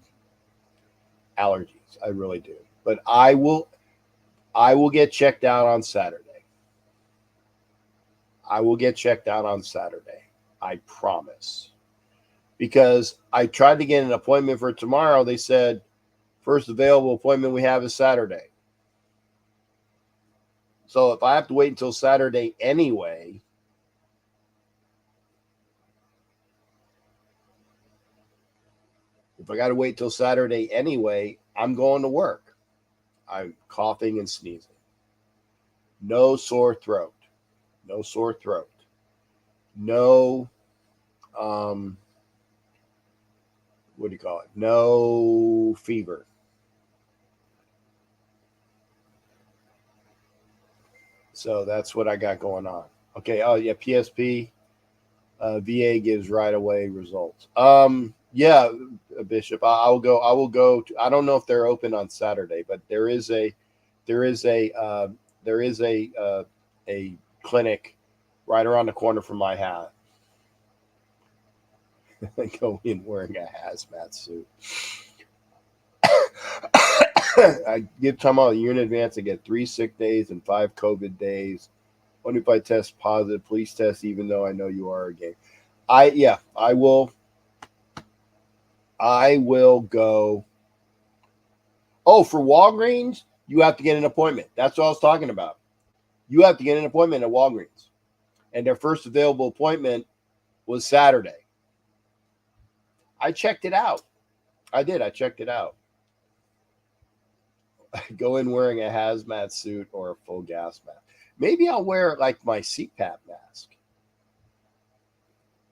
allergies. I really do. But I will get checked out on Saturday. I will get checked out on Saturday. I promise. Because I tried to get an appointment for tomorrow. They said first available appointment we have is Saturday. So if I have to wait until Saturday anyway, I'm going to work. I'm coughing and sneezing. No sore throat. No, what do you call it? No fever. So that's what I got going on. Okay. Oh yeah, PSP, VA gives right away results. Yeah, Bishop. I will go. I don't know if they're open on Saturday, but there is a clinic right around the corner from my house. I go in wearing a hazmat suit. I give time out a year in advance. I get 3 sick days and 5 COVID days. Only if I test positive. Please test, even though I know you are a game. I will go. Oh, for Walgreens, you have to get an appointment. That's what I was talking about. You have to get an appointment at Walgreens. And their first available appointment was Saturday. I checked it out. I did. I checked it out. I go in wearing a hazmat suit or a full gas mask. Maybe I'll wear like my CPAP mask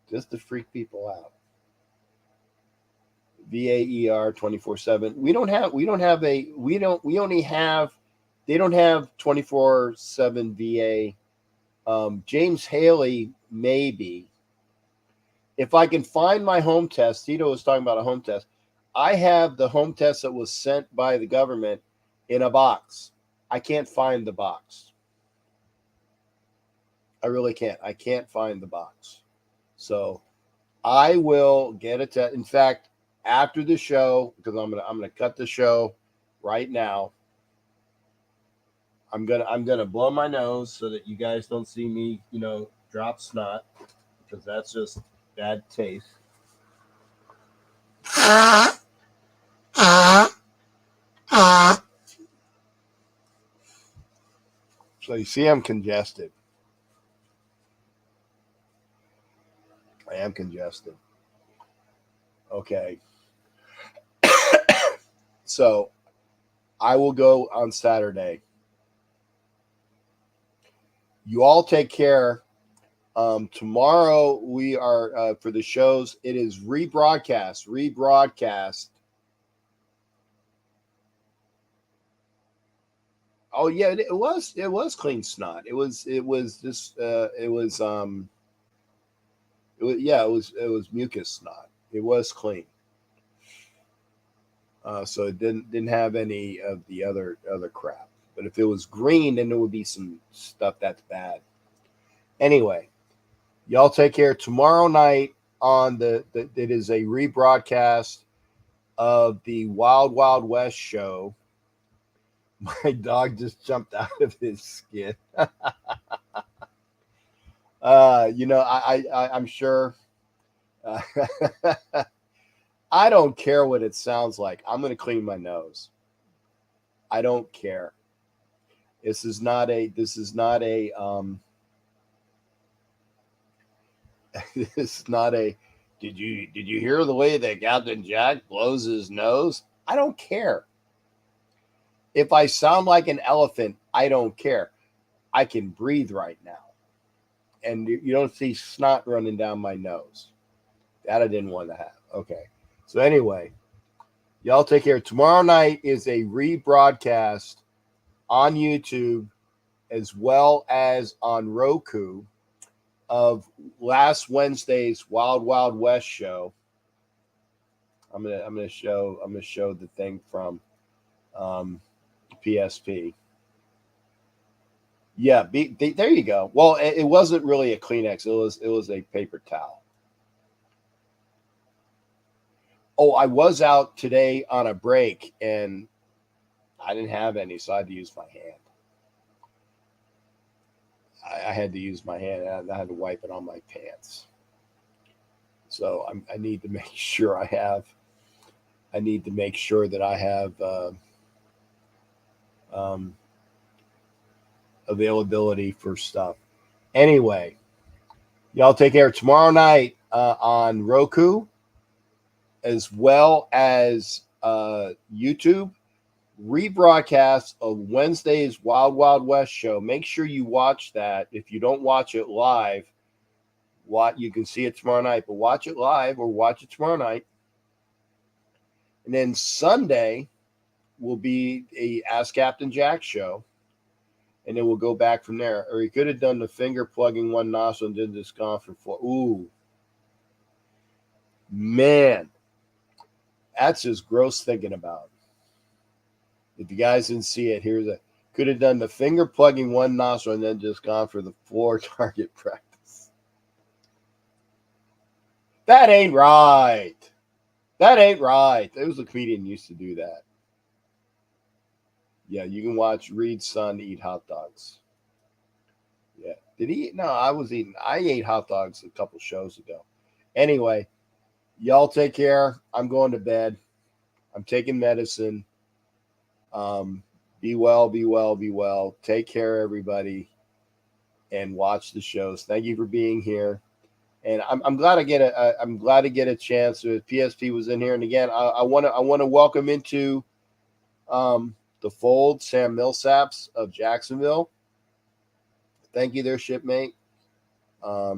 just to freak people out. VAER 24/7. They don't have 24/7 VA. James Haley, maybe. If I can find my home test, Tito was talking about a home test. I have the home test that was sent by the government in a box. I can't find the box. I really can't. I can't find the box. So I will get a test. In fact, after the show, because I'm gonna cut the show right now. I'm gonna blow my nose so that you guys don't see me, drop snot, because that's just bad taste. So you see, I'm congested. I am congested. Okay. So I will go on Saturday. You all take care. Tomorrow we are for the shows. It is rebroadcast. Oh yeah, it was clean snot. It was mucus snot. It was clean. So it didn't have any of the other crap. But if it was green, then there would be some stuff that's bad. Anyway, y'all take care. Tomorrow night on it is a rebroadcast of the Wild Wild West show. My dog just jumped out of his skin. I'm sure. I don't care what it sounds like. I'm going to clean my nose. I don't care. This is not a this is not a did you hear the way that Captain Jack blows his nose? I don't care. If I sound like an elephant, I don't care. I can breathe right now. And you don't see snot running down my nose. That I didn't want to have. Okay. So anyway, y'all take care. Tomorrow night is a rebroadcast on YouTube as well as on Roku of last Wednesday's Wild Wild West show. I'm gonna show the thing from PSP. Yeah, there you go. Well, it wasn't really a Kleenex. It was a paper towel. Oh, I was out today on a break and I didn't have any, so I had to use my hand. I had to use my hand. And I had to wipe it on my pants. So I need to make sure I have. I need to make sure that I have availability for stuff. Anyway, y'all take care. Tomorrow night on Roku, as well as YouTube, rebroadcast of Wednesday's Wild Wild West show. Make sure you watch that. If you don't watch it live, you can see it tomorrow night, but watch it live or watch it tomorrow night. And then Sunday will be a Ask Captain Jack show. And then we'll go back from there. Or he could have done the finger plugging one nostril and did this gone for 4. Ooh. Man. That's just gross thinking about. If you guys didn't see it, could have done the finger plugging one nostril and then just gone for the 4 target practice. That ain't right. That ain't right. There was a comedian who used to do that. Yeah, you can watch Reed's son eat hot dogs. Yeah. Did he eat? No, I ate hot dogs a couple shows ago. Anyway, y'all take care. I'm going to bed. I'm taking medicine. Be well, be well, be well. Take care, everybody, and watch the shows. Thank you for being here. And I'm glad to get a chance. PSP was in here, and again, I want to welcome into the fold Sam Millsaps of Jacksonville. Thank you, there, shipmate. I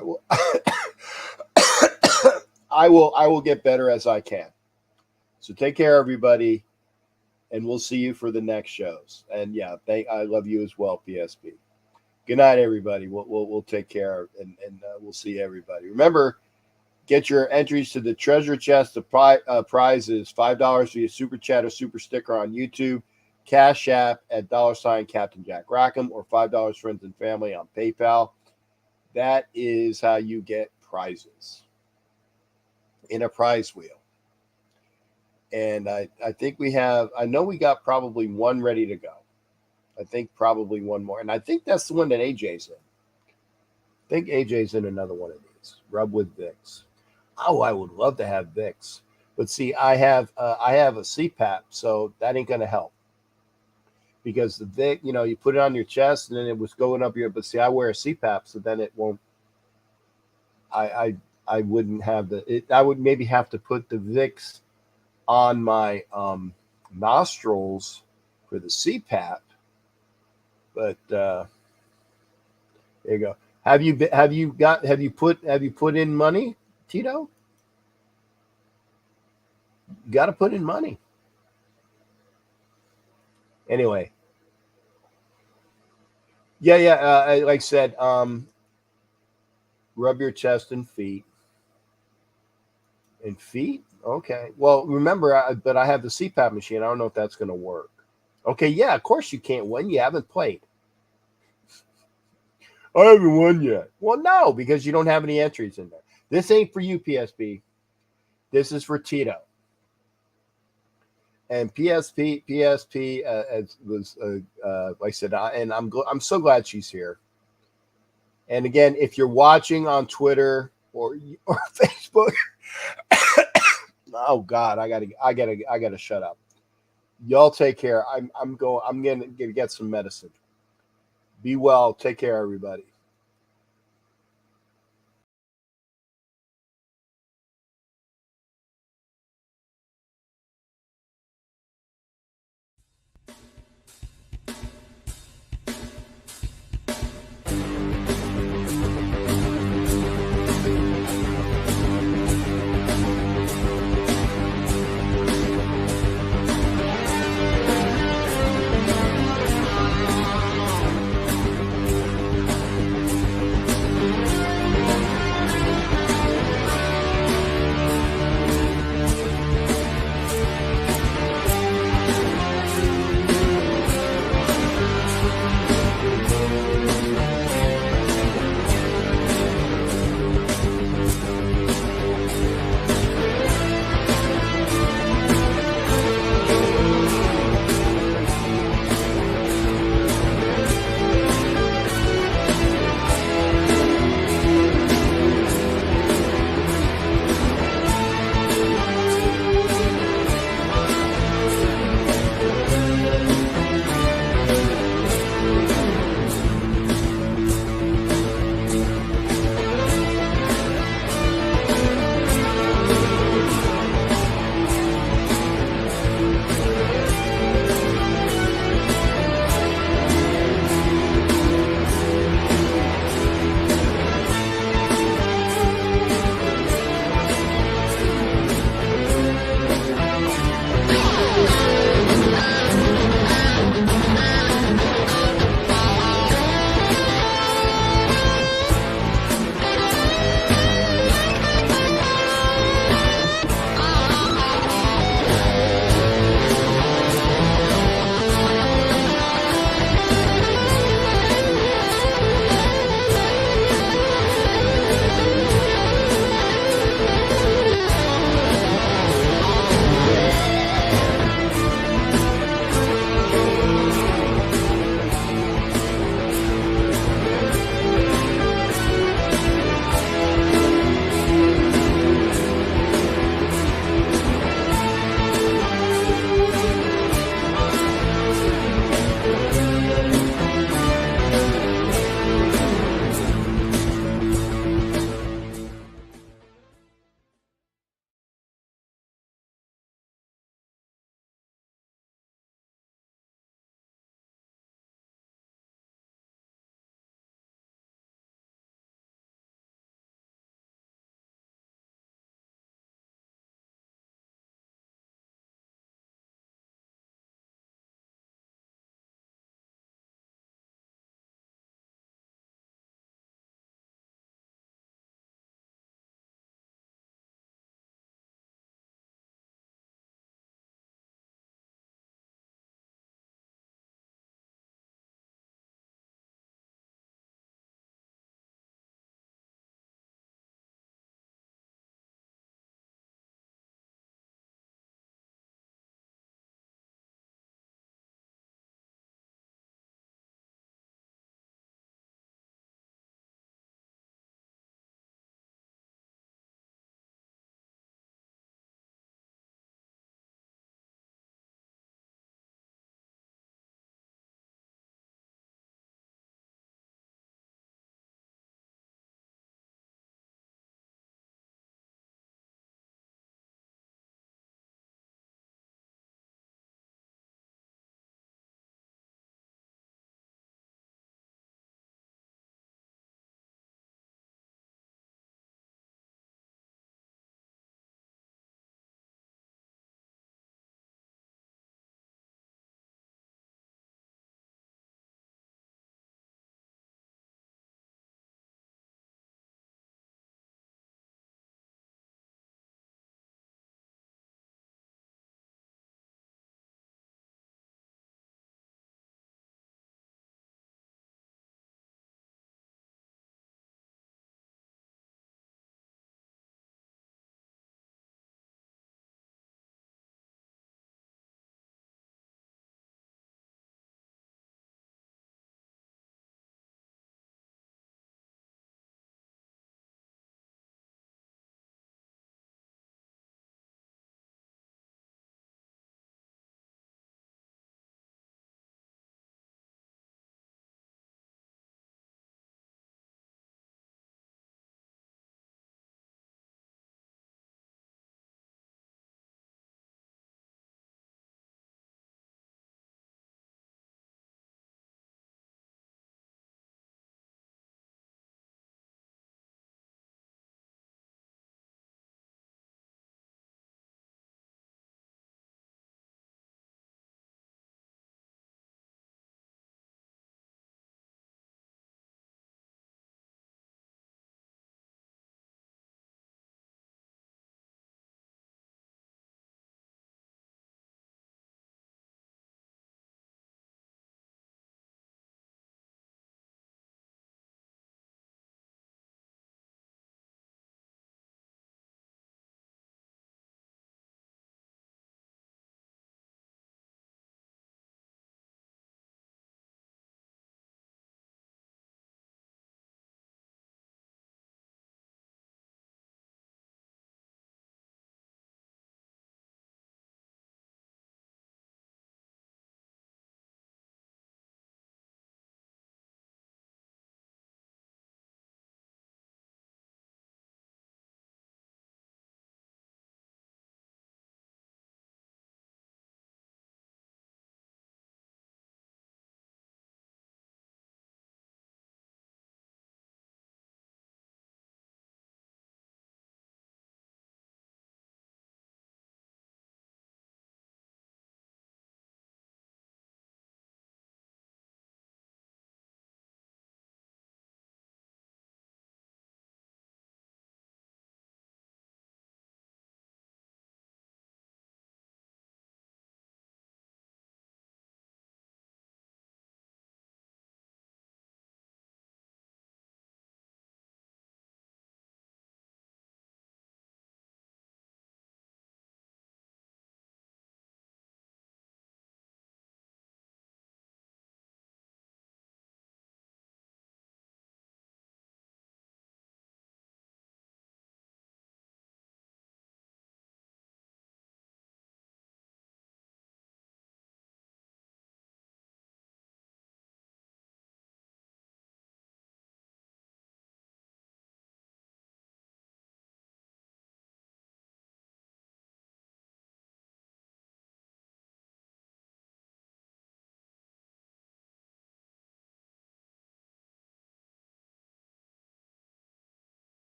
will I will get better as I can. So take care, everybody, and we'll see you for the next shows. And yeah, I love you as well, PSP. Good night, everybody. We'll take care, and we'll see everybody. Remember, get your entries to the treasure chest. The prize is $5 via super chat or super sticker on YouTube, Cash App at $ Captain Jack Rackham, or $5 friends and family on PayPal. That is how you get prizes in a prize wheel. And I think I know we got probably one ready to go. I think probably one more. And I think that's the one that AJ's in. I think AJ's in another one of these. Rub with Vicks. Oh, I would love to have Vicks. But see, I have a CPAP, so that ain't going to help. Because the Vic, you put it on your chest and then it was going up your, but see, I wear a CPAP, so then it won't, I wouldn't have I would maybe have to put the Vicks on my nostrils for the CPAP. But there you go. Have you put in money, Tito? You got to put in money. Anyway. Yeah. Like I said, rub your chest and feet. And feet? Okay. Well, remember that I have the CPAP machine. I don't know if that's going to work. Okay, yeah, of course you can't win. You haven't played. I haven't won yet. Well, no, because you don't have any entries in there. This ain't for you, PSP. This is for Tito. And PSP was like I said, and I'm so glad she's here. And again, if you're watching on Twitter or Facebook, oh God, I gotta shut up. Y'all take care. I'm gonna get some medicine. Be well. Take care, everybody.